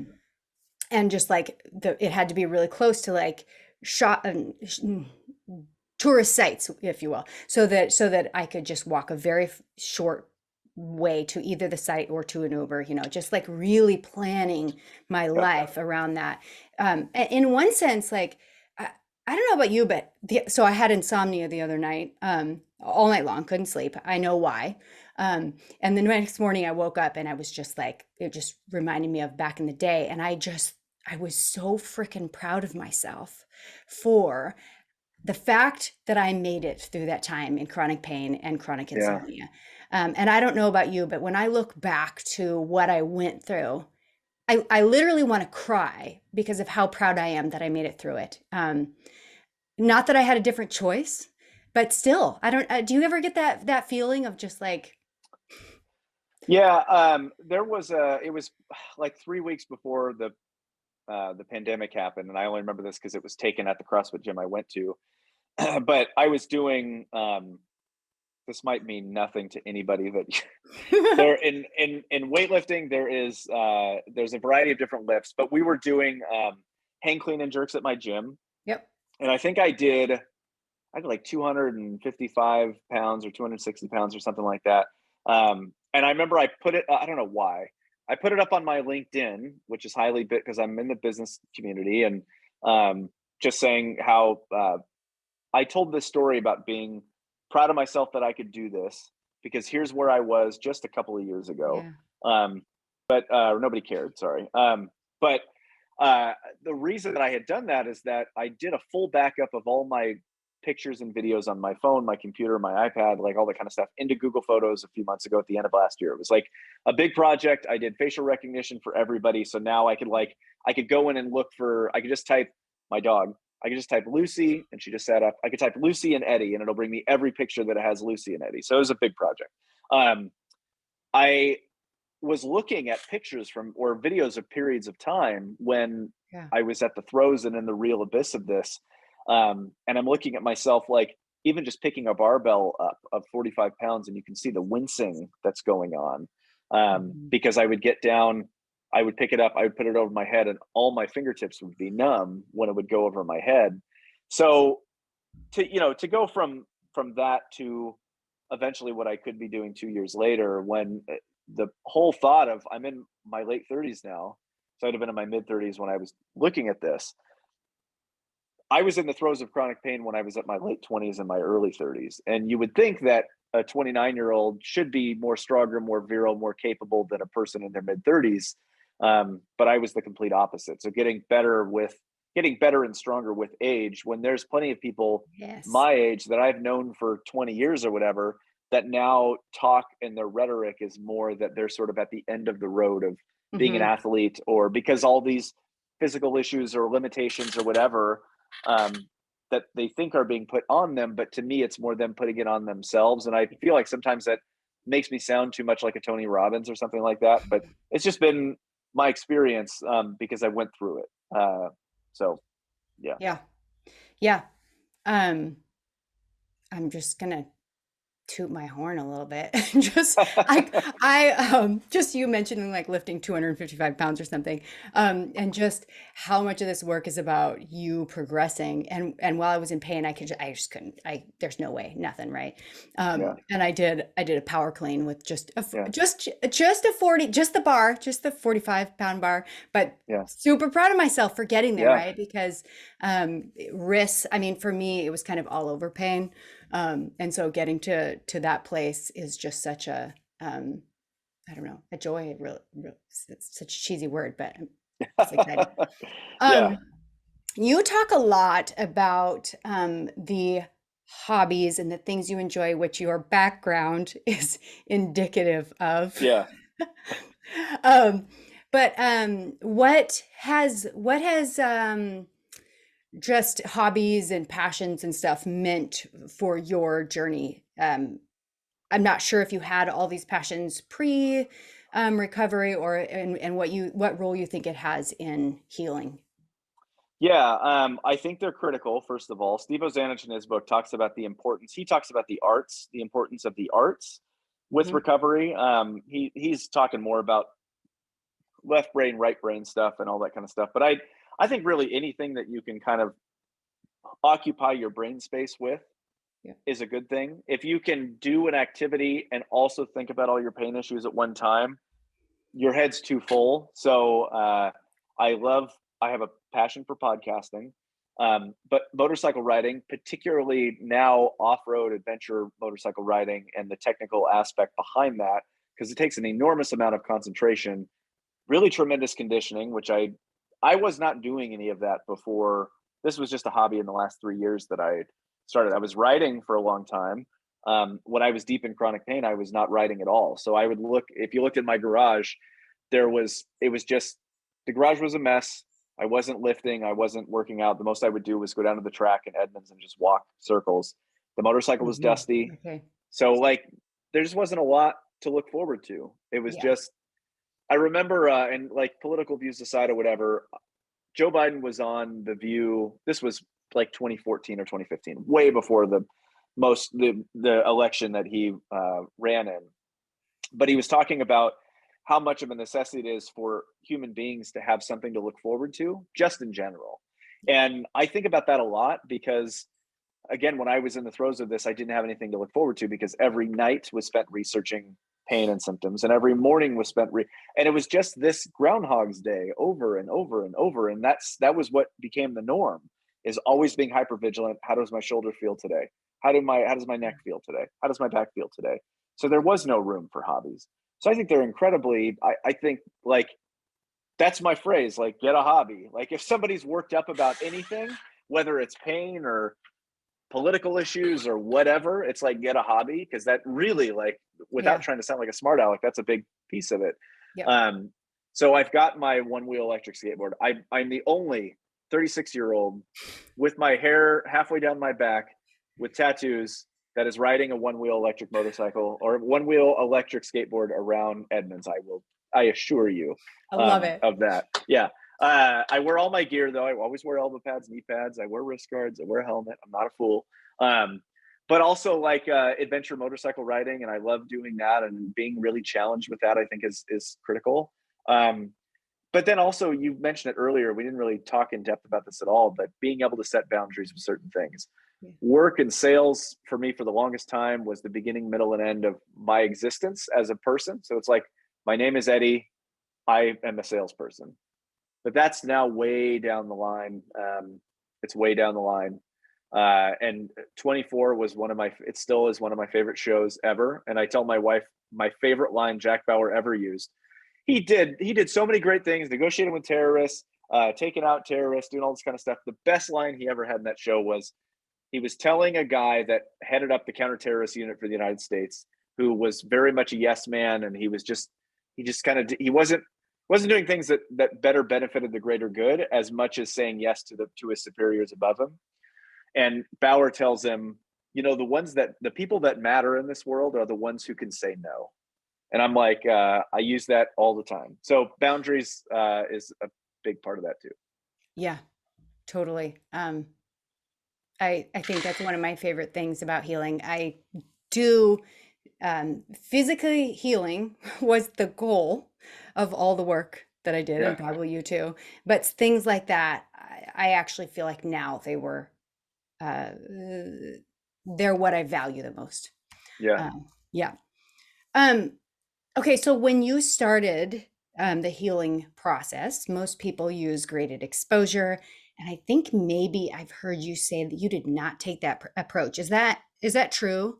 And just like it had to be really close to like shot tourist sites, if you will, so that I could just walk a very short way to either the site or to an Uber, just like really planning my Yeah. life around that. In one sense, like I don't know about you, but so I had insomnia the other night, all night long, couldn't sleep. I know why. And the next morning I woke up and I was just like, it just reminded me of back in the day. And I was so freaking proud of myself for the fact that I made it through that time in chronic pain and chronic Yeah. insomnia. And I don't know about you, but when I look back to what I went through, I literally want to cry because of how proud I am that I made it through it. Not that I had a different choice, but still, I don't, do you ever get that feeling of just like, Yeah. It was like 3 weeks before the pandemic happened. And I only remember this because it was taken at the CrossFit gym I went to. But I was doing, this might mean nothing to anybody, but there in weightlifting, there's a variety of different lifts, but we were doing hang clean and jerks at my gym. yep. And I did like 255 pounds or 260 pounds or something like that. And I remember I don't know why. I put it up on my LinkedIn, which is highly bit because I'm in the business community, and just saying how I told this story about being proud of myself that I could do this because here's where I was just a couple of years ago. Yeah. But nobody cared, sorry. But the reason that I had done that is that I did a full backup of all my pictures and videos on my phone, my computer, my iPad, like all that kind of stuff into Google Photos a few months ago at the end of last year. It was like a big project. I did facial recognition for everybody. So now I could go in and I could just type my dog. I could just type Lucy and she just sat up. I could type Lucy and Eddie and it'll bring me every picture that it has Lucy and Eddie. So it was a big project. I was looking at pictures or videos of periods of time when Yeah. I was at the throes and in the real abyss of this. And I'm looking at myself, like even just picking a barbell up of 45 pounds and you can see the wincing that's going on. Because I would get down, I would pick it up, I would put it over my head and all my fingertips would be numb when it would go over my head. So to go from that to eventually what I could be doing 2 years later, when the whole thought of I'm in my late 30s now, so I'd have been in my mid 30s when I was looking at this. I was in the throes of chronic pain when I was at my late 20s and my early 30s. And you would think that a 29-year-old should be more stronger, more virile, more capable than a person in their mid 30s. But I was the complete opposite. So getting better and stronger with age, when there's plenty of people Yes. my age that I've known for 20 years or whatever, that now talk and their rhetoric is more that they're sort of at the end of the road of being an athlete, or because all these physical issues or limitations or whatever that they think are being put on them. But to me, it's more them putting it on themselves. And I feel like sometimes that makes me sound too much like a Tony Robbins or something like that. But it's just been my experience because I went through it. So, yeah. Yeah. Yeah. I'm just gonna toot my horn a little bit. Just you mentioning like lifting 255 pounds or something, and just how much of this work is about you progressing. And while I was in pain, I just couldn't. There's no way, nothing, right? Yeah. And I did a power clean with just Yeah. just a 40, just the 45-pound bar, but Yeah. super proud of myself for getting there, Yeah. right? Because risks. I mean, for me, it was kind of all over pain. And so getting to that place is just such a, I don't know, a joy. It's such a cheesy word, but it's exciting. Yeah. You talk a lot about the hobbies and the things you enjoy, which your background is indicative of. Yeah. But what has just hobbies and passions and stuff meant for your journey? I'm not sure if you had all these passions pre recovery, or and what role you think it has in healing. Yeah, I think they're critical. First of all, Steve Ozanich in his book talks about the importance. He talks about the importance of the arts with Mhm. recovery. He's talking more about left brain, right brain stuff and all that kind of stuff. But I think really anything that you can kind of occupy your brain space with Yeah. is a good thing. If you can do an activity and also think about all your pain issues at one time, your head's too full. So I have a passion for podcasting, but motorcycle riding, particularly now off-road adventure motorcycle riding and the technical aspect behind that, because it takes an enormous amount of concentration, really tremendous conditioning, which I was not doing any of that before. This was just a hobby in the last 3 years that I started. I was riding for a long time. When I was deep in chronic pain, I was not riding at all. So I would look, if you looked at my garage, it was just, the garage was a mess. I wasn't lifting. I wasn't working out. The most I would do was go down to the track in Edmonds and just walk circles. The motorcycle was dusty. Okay. So like, there just wasn't a lot to look forward to. It was just, I remember, and like political views aside or whatever, Joe Biden was on The View. This was like 2014 or 2015, way before the election that he ran in. But he was talking about how much of a necessity it is for human beings to have something to look forward to, just in general. And I think about that a lot because, again, when I was in the throes of this, I didn't have anything to look forward to because every night was spent researching pain and symptoms, and every morning was spent and it was just this Groundhog's Day over and over and over. And that was what became the norm, is always being hyper vigilant. How does my shoulder feel today? How does my neck feel today? How does my back feel today? So there was no room for hobbies. So I think they're incredibly, I think, like, that's my phrase, like, get a hobby. Like, if somebody's worked up about anything, whether it's pain or political issues or whatever, it's like, get a hobby, because that really, like, without trying to sound like a smart aleck, that's a big piece of it. So I've got my one-wheel electric skateboard. I'm the only 36-year-old with my hair halfway down my back with tattoos that is riding a one-wheel electric motorcycle or one-wheel electric skateboard around Edmonds. I assure you, I love it. of that. Yeah. I wear all my gear though. I always wear elbow pads, knee pads. I wear wrist guards. I wear a helmet. I'm not a fool. But also like adventure motorcycle riding, and I love doing that, and being really challenged with that, I think is critical. But then also, you mentioned it earlier, we didn't really talk in depth about this at all, but being able to set boundaries with certain things. Work and sales for me for the longest time was the beginning, middle, and end of my existence as a person. So it's like, my name is Eddy. I am a salesperson. But that's now way down the line. It's way down the line. And 24 was it still is one of my favorite shows ever. And I tell my wife, my favorite line Jack Bauer ever used. He did so many great things, negotiating with terrorists, taking out terrorists, doing all this kind of stuff. The best line he ever had in that show was, he was telling a guy that headed up the counterterrorist unit for the United States, who was very much a yes man. And he wasn't doing things that better benefited the greater good as much as saying yes to his superiors above him. And Bauer tells him, the people that matter in this world are the ones who can say no. And I'm like, I use that all the time. So boundaries is a big part of that too. Yeah, totally. I think that's one of my favorite things about healing. I do physically healing was the goal of all the work that I did, and probably you too. But things like that, I actually feel like now they're what I value the most. Yeah. Okay, so when you started the healing process, most people use graded exposure. And I think maybe I've heard you say that you did not take that approach. Is that true?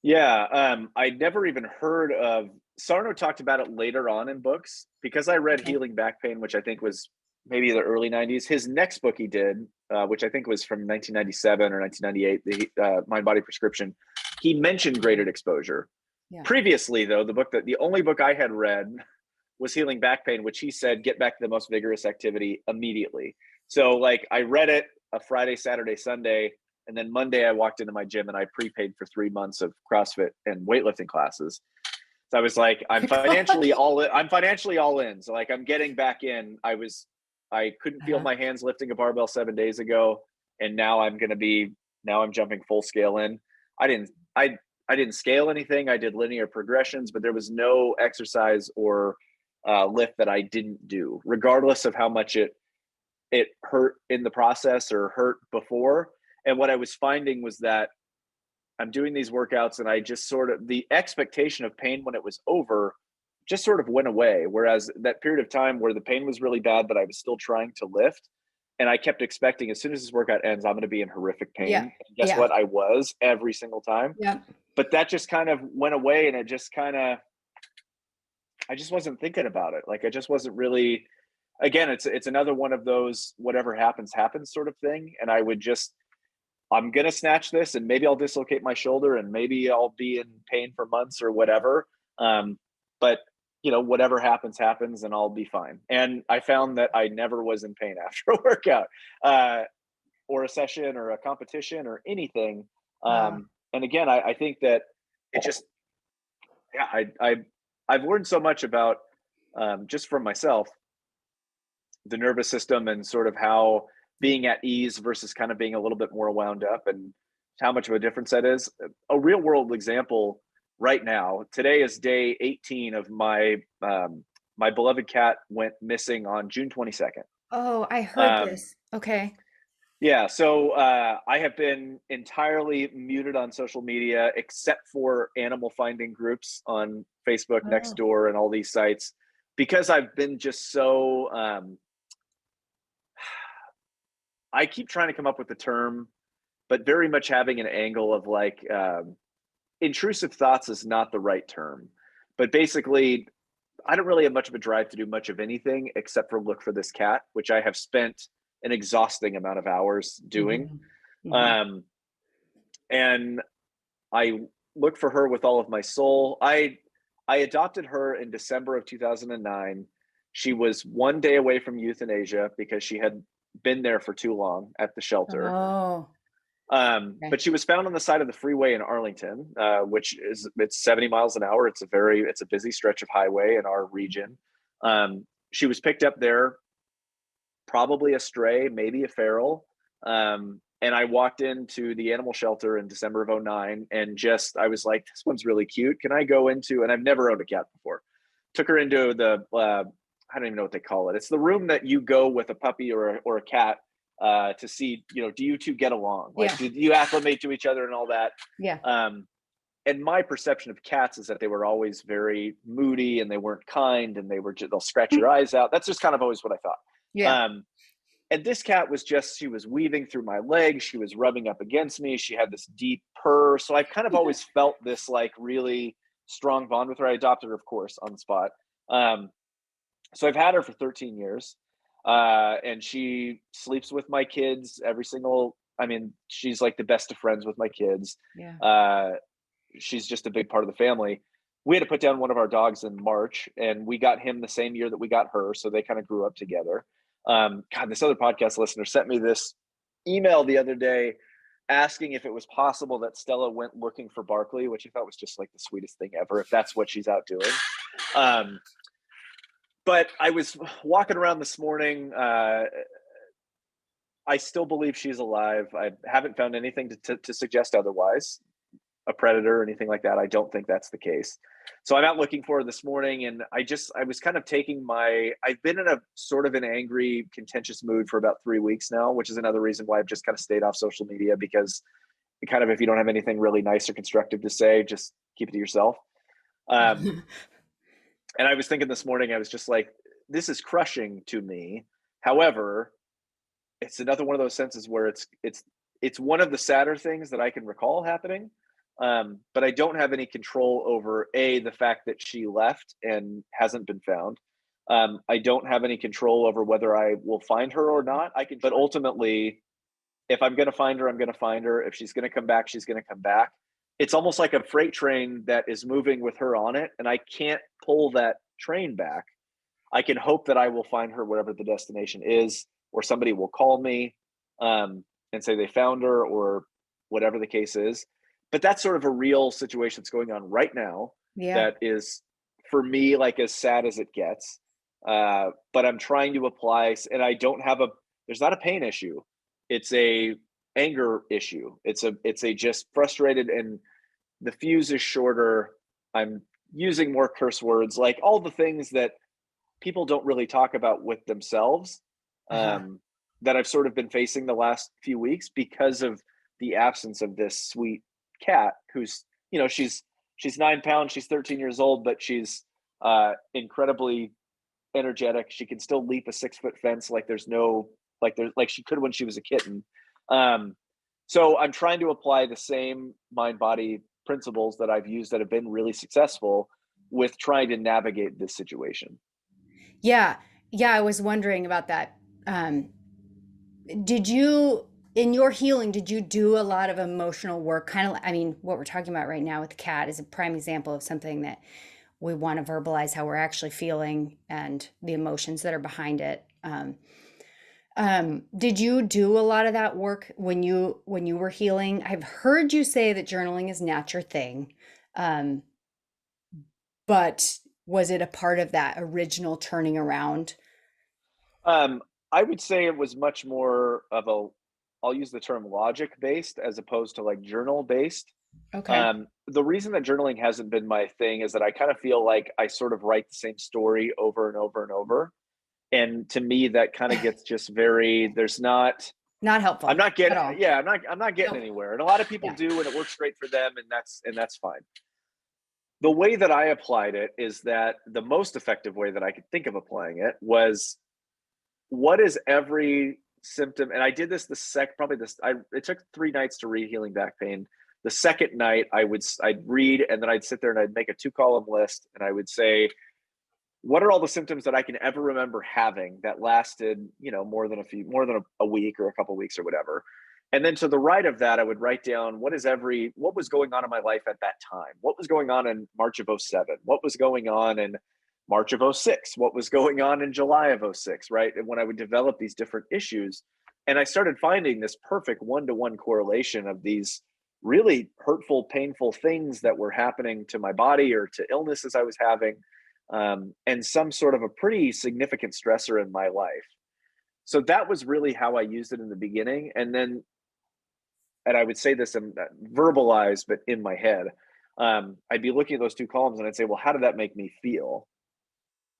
Yeah, I'd never even heard of. Sarno talked about it later on in books, because I read Healing Back Pain, which I think was maybe the early 90s. His next book he did, which I think was from 1997 or 1998, the Mindbody Prescription, he mentioned graded exposure. Previously, though, the only book I had read was Healing Back Pain, which he said, get back to the most vigorous activity immediately. So like, I read it a Friday, Saturday, Sunday, and then Monday I walked into my gym and I prepaid for 3 months of CrossFit and weightlifting classes. So I was like, I'm financially all in. So like, I'm getting back in. I couldn't feel my hands lifting a barbell 7 days ago. And now I'm jumping full scale in. I didn't scale anything. I did linear progressions, but there was no exercise or lift that I didn't do, regardless of how much it hurt in the process or hurt before. And what I was finding was that I'm doing these workouts and I just sort of, the expectation of pain when it was over just sort of went away. Whereas that period of time where the pain was really bad, but I was still trying to lift, and I kept expecting as soon as this workout ends, I'm going to be in horrific pain. Yeah. And guess Yeah. what? I was every single time. Yeah. But that just kind of went away, and it just kind of, I just wasn't thinking about it. Like I just wasn't really, again, it's another one of those whatever happens sort of thing. And I would just, I'm going to snatch this and maybe I'll dislocate my shoulder and maybe I'll be in pain for months or whatever. But whatever happens and I'll be fine. And I found that I never was in pain after a workout, or a session or a competition or anything. And again, I think that it just, yeah, I've learned so much about, just from myself, the nervous system and sort of how being at ease versus kind of being a little bit more wound up, and how much of a difference that is. A real world example right now, today is day 18 of my beloved cat went missing on June 22nd. Oh, I heard this. Okay. Yeah, so I have been entirely muted on social media except for animal finding groups on Facebook, Oh. Nextdoor, and all these sites, because I've been just so I keep trying to come up with the term, but very much having an angle of like, intrusive thoughts is not the right term, but basically I don't really have much of a drive to do much of anything except for look for this cat, which I have spent an exhausting amount of hours doing. Mm-hmm. Mm-hmm. And I look for her with all of my soul. I adopted her in December of 2009. She was one day away from euthanasia because she had been there for too long at the shelter. Oh. Okay. But she was found on the side of the freeway in Arlington, which it's 70 miles an hour. It's a busy stretch of highway in our region. She was picked up there, probably a stray, maybe a feral. And I walked into the animal shelter in December of 2009 and I was like, this one's really cute. Can I go into, and I've never owned a cat before. Took her into the, I don't even know what they call it. It's the room that you go with a puppy or a cat to see, do you two get along? Like, do you acclimate to each other and all that? Yeah. And my perception of cats is that they were always very moody and they weren't kind and they'll scratch your eyes out. That's just kind of always what I thought. Yeah. And this cat was she was weaving through my legs. She was rubbing up against me. She had this deep purr. So I've kind of always felt this like really strong bond with her. I adopted her, of course, on the spot. So I've had her for 13 years. And she sleeps with my kids she's like the best of friends with my kids. Yeah. She's just a big part of the family. We had to put down one of our dogs in March, and we got him the same year that we got her. So they kind of grew up together. This other podcast listener sent me this email the other day asking if it was possible that Stella went looking for Barkley, which I thought was just like the sweetest thing ever, if that's what she's out doing. But I was walking around this morning. I still believe she's alive. I haven't found anything to suggest otherwise, a predator or anything like that. I don't think that's the case. So I'm out looking for her this morning, and I was kind of I've been in a sort of an angry, contentious mood for about 3 weeks now, which is another reason why I've just kind of stayed off social media, because kind of, if you don't have anything really nice or constructive to say, just keep it to yourself. And I was thinking this morning, I was just like, this is crushing to me. However, it's another one of those senses where it's one of the sadder things that I can recall happening. But I don't have any control over the fact that she left and hasn't been found. I don't have any control over whether I will find her or not. But ultimately, if I'm going to find her, I'm going to find her. If she's going to come back, she's going to come back. It's almost like a freight train that is moving with her on it, and I can't pull that train back. I can hope that I will find her wherever the destination is, or somebody will call me and say they found her, or whatever the case is. But that's sort of a real situation that's going on right now. Yeah. That is, for me, like as sad as it gets. But I'm trying to apply, and there's not a pain issue. It's a anger issue. It's a just frustrated, and the fuse is shorter. I'm using more curse words, like all the things that people don't really talk about with themselves, Uh-huh. that I've sort of been facing the last few weeks because of the absence of this sweet cat who's, she's 9 pounds, she's 13 years old, but she's incredibly energetic. She can still leap a 6 foot fence like there's no like she could when she was a kitten. Um, so I'm trying to apply the same mind body principles that I've used that have been really successful with trying to navigate this situation. Yeah. Yeah, I was wondering about that. Um, did you, in your healing, did you do a lot of emotional work? Kind of, I mean, what we're talking about right now with the cat is a prime example of something that we want to verbalize how we're actually feeling and the emotions that are behind it. Did you do a lot of that work when you were healing? I've heard you say that journaling is not your thing, um, but was it a part of that original turning around? Um, I would say it was much more of a, I'll use the term logic based as opposed to like journal based. Okay. The reason that journaling hasn't been my thing is that I kind of feel like I sort of write the same story over and over and over. And to me, that kind of gets just very, there's not, Not I'm helpful not at getting, all. yeah, I'm not getting Nope. anywhere. And a lot of people Yeah. do, and it works great for them. And that's fine. The way that I applied it is that the most effective way that I could think of applying it was, what is every symptom? And I did this the probably this, it took 3 nights to read Healing Back Pain. The second night I'd read, and then I'd sit there and I'd make a 2 column list, and I would say, what are all the symptoms that I can ever remember having that lasted, more than a week or a couple weeks or whatever. And then to the right of that, I would write down what was going on in my life at that time. What was going on in March of '07? What was going on in March of '06? What was going on in July of '06? Right. And when I would develop these different issues, and I started finding this perfect one-to-one correlation of these really hurtful, painful things that were happening to my body or to illnesses I was having, and some sort of a pretty significant stressor in my life. So that was really how I used it in the beginning. And I would say this and verbalized, but in my head, I'd be looking at those 2 columns and I'd say, well, how did that make me feel?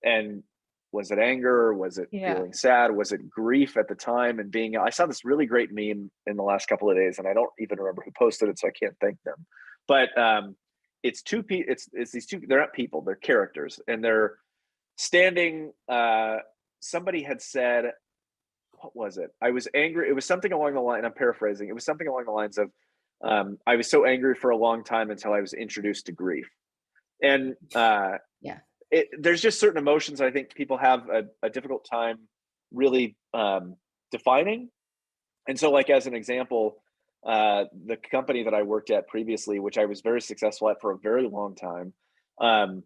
And was it anger? Was it Yeah. feeling sad? Was it grief at the time? And I saw this really great meme in the last couple of days, and I don't even remember who posted it, so I can't thank them. But it's it's these two. They're not people; they're characters, and they're standing. Somebody had said, what was it? I was angry. It was something along the line. I'm paraphrasing. It was something along the lines of, I was so angry for a long time until I was introduced to grief. And Yeah. there's just certain emotions I think people have a difficult time really defining. And so, like as an example, the company that I worked at previously, which I was very successful at for a very long time, um,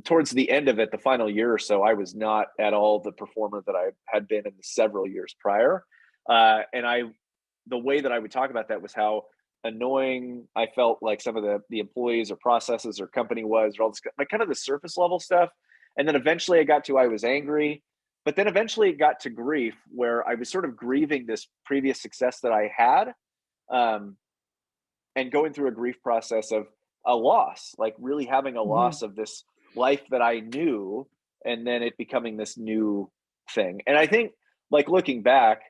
towards the end of it, the final year or so, I was not at all the performer that I had been in the several years prior. And the way that I would talk about that was how annoying I felt like some of the employees or processes or company was, or all this like kind of the surface level stuff. And then eventually I got to, I was angry, but then eventually it got to grief, where I was sort of grieving this previous success that I had, um, and going through a grief process of a loss, like really having a Hmm. loss of this life that I knew, and then it becoming this new thing. And I think, like looking back,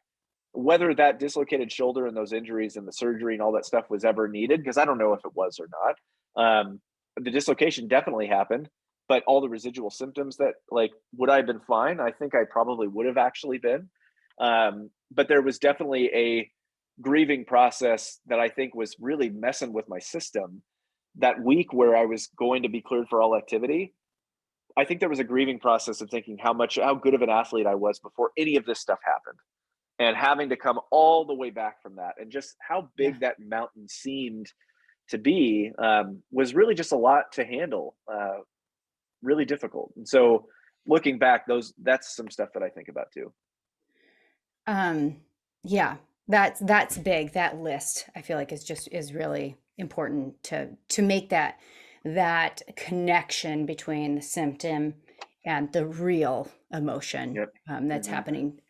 whether that dislocated shoulder and those injuries and the surgery and all that stuff was ever needed, because I don't know if it was or not. The dislocation definitely happened, but all the residual symptoms that, like, would I have been fine? I think I probably would have actually been. But there was definitely a grieving process that I think was really messing with my system that week where I was going to be cleared for all activity. I think there was a grieving process of thinking how good of an athlete I was before any of this stuff happened, and having to come all the way back from that, and just how Yeah. big that mountain seemed to be, was really just a lot to handle, really difficult. And so looking back, that's some stuff that I think about too. Um, yeah, that's big. That list, I feel like is really important to make that connection between the symptom and the real emotion Yep. that's Hmm. happening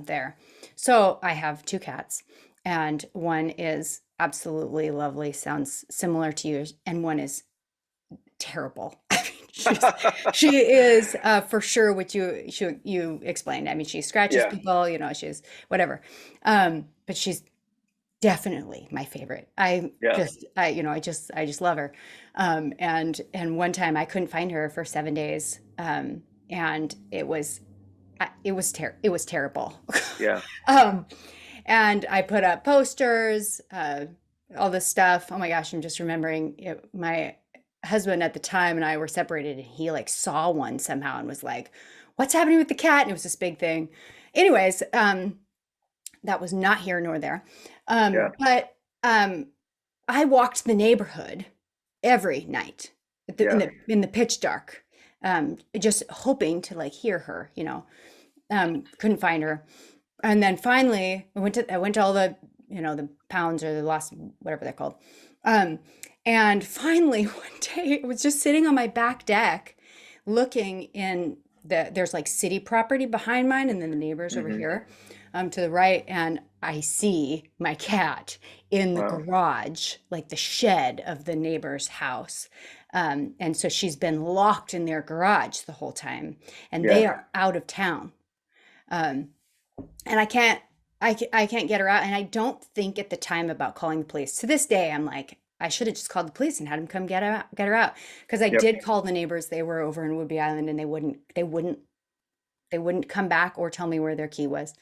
there. So I have 2 cats, and one is absolutely lovely, sounds similar to yours, and one is terrible. I mean, She is for sure what you explained. I mean, she scratches Yeah. people, she's whatever. But she's definitely my favorite. Yeah. I just love her. And one time I couldn't find her for 7 days. And it was terrible. Yeah. Um, and I put up posters, all this stuff. Oh my gosh, I'm just remembering my husband at the time and I were separated, and he like saw one somehow and was like, "What's happening with the cat?" And it was this big thing. Anyways, that was not here nor there. Yeah. But I walked the neighborhood every night Yeah. in the pitch dark, just hoping to like hear her. Couldn't find her. And then finally I went to all the, the pounds or the lost, whatever they're called. And finally one day I was just sitting on my back deck looking there's like city property behind mine and then the neighbors over Hmm. here, to the right. And I see my cat in the Wow. garage, like the shed of the neighbor's house. And so she's been locked in their garage the whole time and they Yeah. are out of town. Um, and I can't get her out. And I don't think at the time about calling the police. To this day, I'm like, I should have just called the police and had them come get her out. Because I Yep. did call the neighbors. They were over in Woodby Island and they wouldn't come back or tell me where their key was.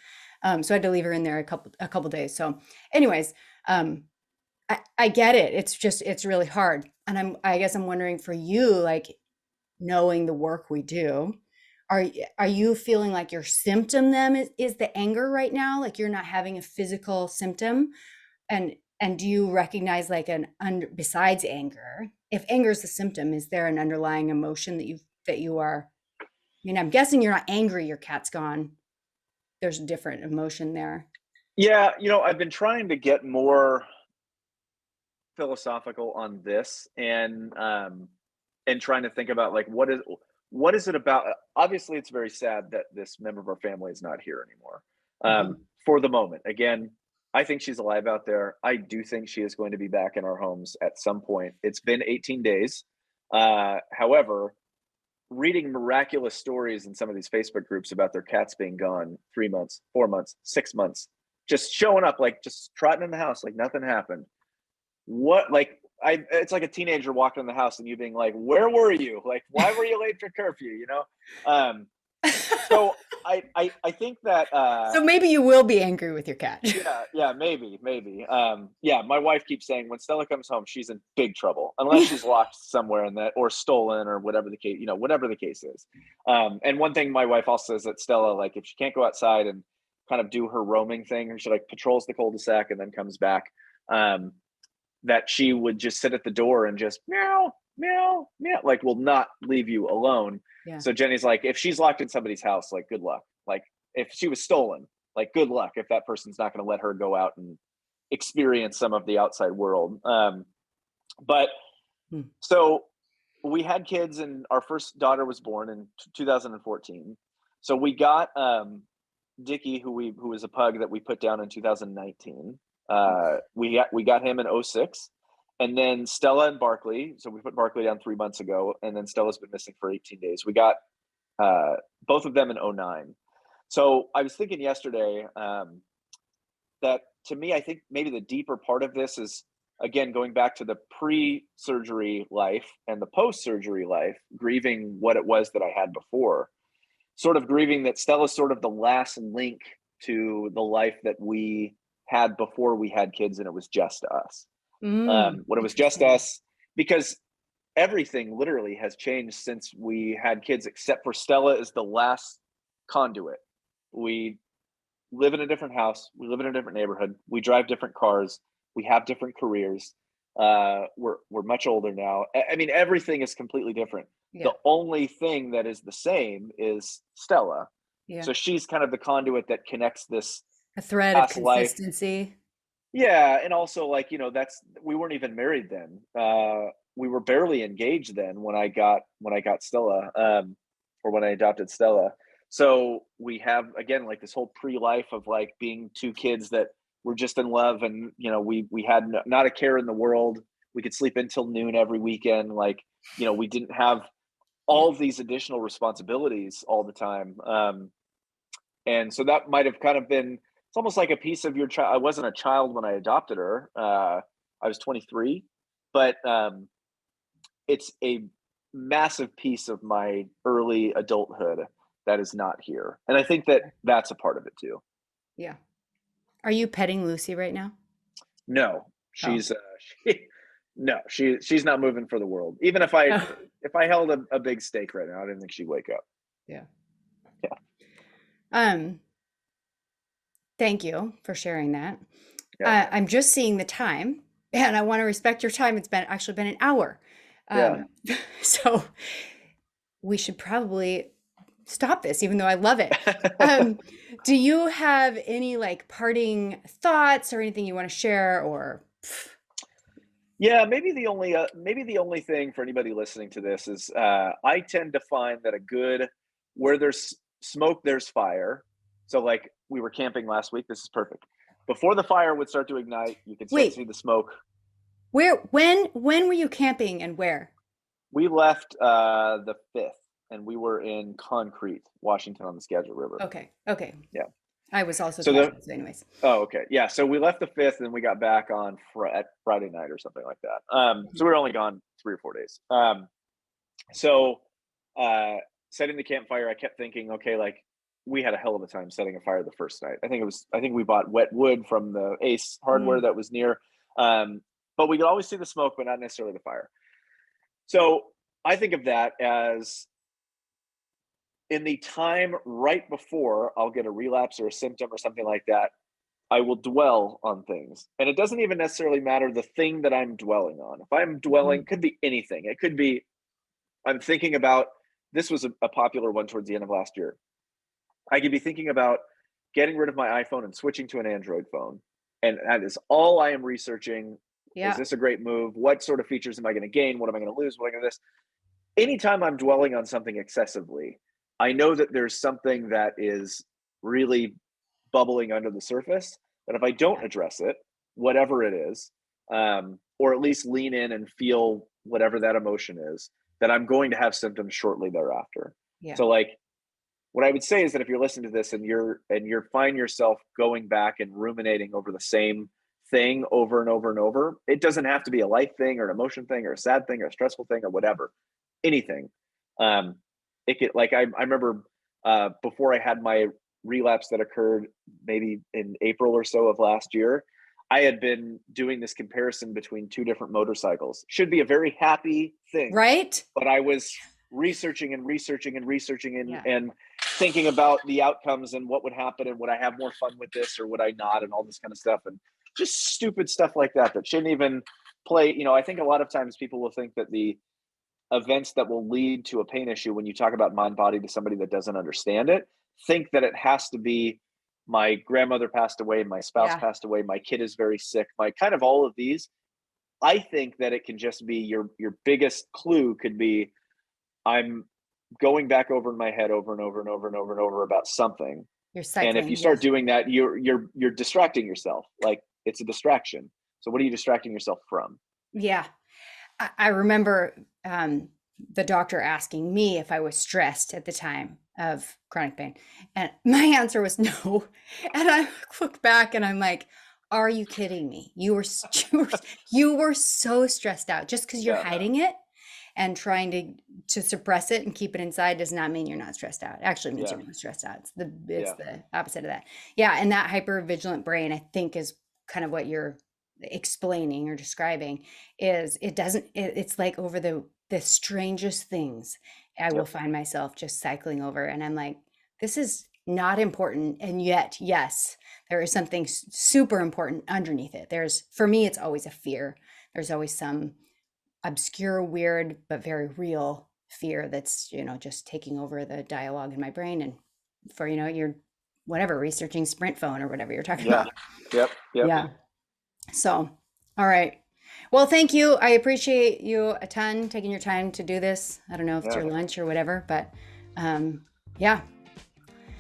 So I had to leave her in there a couple days. So anyways, I get it. It's really hard. And I guess I'm wondering for you, like knowing the work we do, are you feeling like your symptom then is the anger right now? Like you're not having a physical symptom? And do you recognize like besides anger, if anger is the symptom, is there an underlying emotion that you are, I mean, I'm guessing you're not angry, your cat's gone. There's a different emotion there. Yeah. I've been trying to get more philosophical on this, and trying to think about like what is it about. Obviously it's very sad that this member of our family is not here anymore, Mhm. for the moment. Again, I think she's alive out there. I do think she is going to be back in our homes at some point. It's been 18 days. However, reading miraculous stories in some of these Facebook groups about their cats being gone 3 months, 4 months, 6 months, just showing up, like just trotting in the house like nothing happened. What, like, it's like a teenager walking in the house and you being like, "Where were you? Like, why were you late for curfew?" Um, so I think that So maybe you will be angry with your cat. yeah, yeah, maybe. Yeah, my wife keeps saying when Stella comes home, she's in big trouble unless she's locked somewhere in that or stolen or whatever the case, whatever the case is. And one thing my wife also says that Stella, like, if she can't go outside and kind of do her roaming thing, or she like patrols the cul-de-sac and then comes back, um, that she would just sit at the door and just meow, meow, meow, like will not leave you alone. Yeah. So Jenny's like, if she's locked in somebody's house, like good luck. Like if she was stolen, like good luck if that person's not going to let her go out and experience some of the outside world. But Hmm. so we had kids, and our first daughter was born in 2014. So we got Dickie, who was a pug that we put down in 2019. We got him in '06, and then Stella and Barkley. So we put Barkley down 3 months ago, and then Stella's been missing for 18 days. We got both of them in '09. So I was thinking yesterday, that to me, I think maybe the deeper part of this is, again, going back to the pre-surgery life and the post-surgery life, grieving what it was that I had before, sort of grieving that Stella's sort of the last link to the life that we had before we had kids and it was just us. When it was just Interesting. us, because everything literally has changed since we had kids, except for Stella is the last conduit. We live in a different house. We live in a different neighborhood. We drive different cars. We have different careers. We're much older now. I mean, everything is completely different. Yeah. The only thing that is the same is Stella. Yeah. So she's kind of the conduit that connects this A thread of past life. consistency. Yeah, and also like that's we weren't even married then. We were barely engaged then when I got Stella, or when I adopted Stella. So we have again like this whole pre-life of like being two kids that were just in love, and we had not a care in the world. We could sleep until noon every weekend. Like we didn't have all of these additional responsibilities all the time. And so that might have kind of been, it's almost like a piece of your child. I wasn't a child when I adopted her. I was 23, but it's a massive piece of my early adulthood that is not here. And I think that that's a part of it too. Yeah. Are you petting Lucy right now? No, she's she's not moving for the world. Even if I held a big steak right now, I didn't think she'd wake up. Yeah. Yeah. Thank you for sharing that. Yeah. I'm just seeing the time, and I want to respect your time. It's actually been an hour. Yeah. So we should probably stop this, even though I love it. Do you have any like parting thoughts or anything you want to share, or? Yeah, maybe the only thing for anybody listening to this is I tend to find that where there's smoke, there's fire. So like we were camping last week. This is perfect. Before the fire would start to ignite, you can start to see the smoke. When were you camping and where? We left the 5th, and we were in Concrete, Washington, on the Skagit River. Okay. Yeah. I was also so anyways. Oh, okay. Yeah. So we left the 5th, and we got back on at Friday night or something like that. So we were only gone 3 or 4 days. Setting the campfire, I kept thinking, okay, like we had a hell of a time setting a fire the first night. I think we bought wet wood from the Ace Hardware that was near. But we could always see the smoke, but not necessarily the fire. So I think of that as in the time right before I'll get a relapse or a symptom or something like that, I will dwell on things. And it doesn't even necessarily matter the thing that I'm dwelling on. If I'm dwelling, could be anything. It could be, I'm thinking about, this was a popular one towards the end of last year. I could be thinking about getting rid of my iPhone and switching to an Android phone. And that is all I am researching. Yeah. Is this a great move? What sort of features am I going to gain? What am I going to lose? What am I going to this? Anytime I'm dwelling on something excessively, I know that there's something that is really bubbling under the surface. That if I don't address it, whatever it is, or at least lean in and feel whatever that emotion is, that I'm going to have symptoms shortly thereafter. Yeah. So like, what I would say is that if you're listening to this and you're find yourself going back and ruminating over the same thing over and over and over, it doesn't have to be a life thing or an emotion thing or a sad thing or a stressful thing or whatever, anything. It could, like, I remember before I had my relapse that occurred maybe in April or so of last year, I had been doing this comparison between 2 different motorcycles. Should be a very happy thing, right? But I was researching and thinking about the outcomes and what would happen and would I have more fun with this or would I not, and all this kind of stuff, and just stupid stuff like that shouldn't even play. I think a lot of times people will think that the events that will lead to a pain issue, when you talk about Mindbody to somebody that doesn't understand it, think that it has to be my grandmother passed away, my spouse passed away, my kid is very sick, my kind of all of these. I think that it can just be your biggest clue could be, I'm going back over in my head over and over and over and over and over about something. You're cycling, and if you start doing that, you're distracting yourself. Like, it's a distraction. So what are you distracting yourself from? Yeah. I remember the doctor asking me if I was stressed at the time of chronic pain. And my answer was no. And I look back and I'm like, are you kidding me? You were so stressed out. Just because you're hiding it and trying to suppress it and keep it inside does not mean you're not stressed out. It actually means you're not stressed out. It's the opposite of that. Yeah. And that hypervigilant brain, I think, is kind of what you're explaining or describing. Is it's like over the strangest things I will find myself just cycling over, and I'm like, this is not important, and yet yes, there is something super important underneath it. For me, it's always a fear. There's always some obscure, weird, but very real fear that's just taking over the dialogue in my brain. And for you're whatever, researching Sprint phone or whatever you're talking about. Yep. Yeah. So, all right. Well, thank you. I appreciate you a ton taking your time to do this. I don't know if it's your lunch or whatever, but yeah.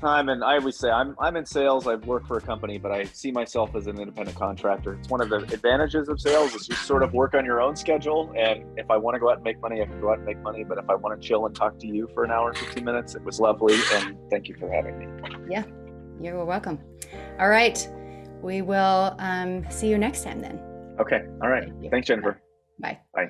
I always say I'm in sales. I work for a company, but I see myself as an independent contractor. It's one of the advantages of sales is you sort of work on your own schedule. And if I want to go out and make money, I can go out and make money. But if I want to chill and talk to you for an hour and 15 minutes, it was lovely. And thank you for having me. Yeah, you're welcome. All right. We will see you next time then. Okay. All right. Thanks, Jennifer. Bye. Bye.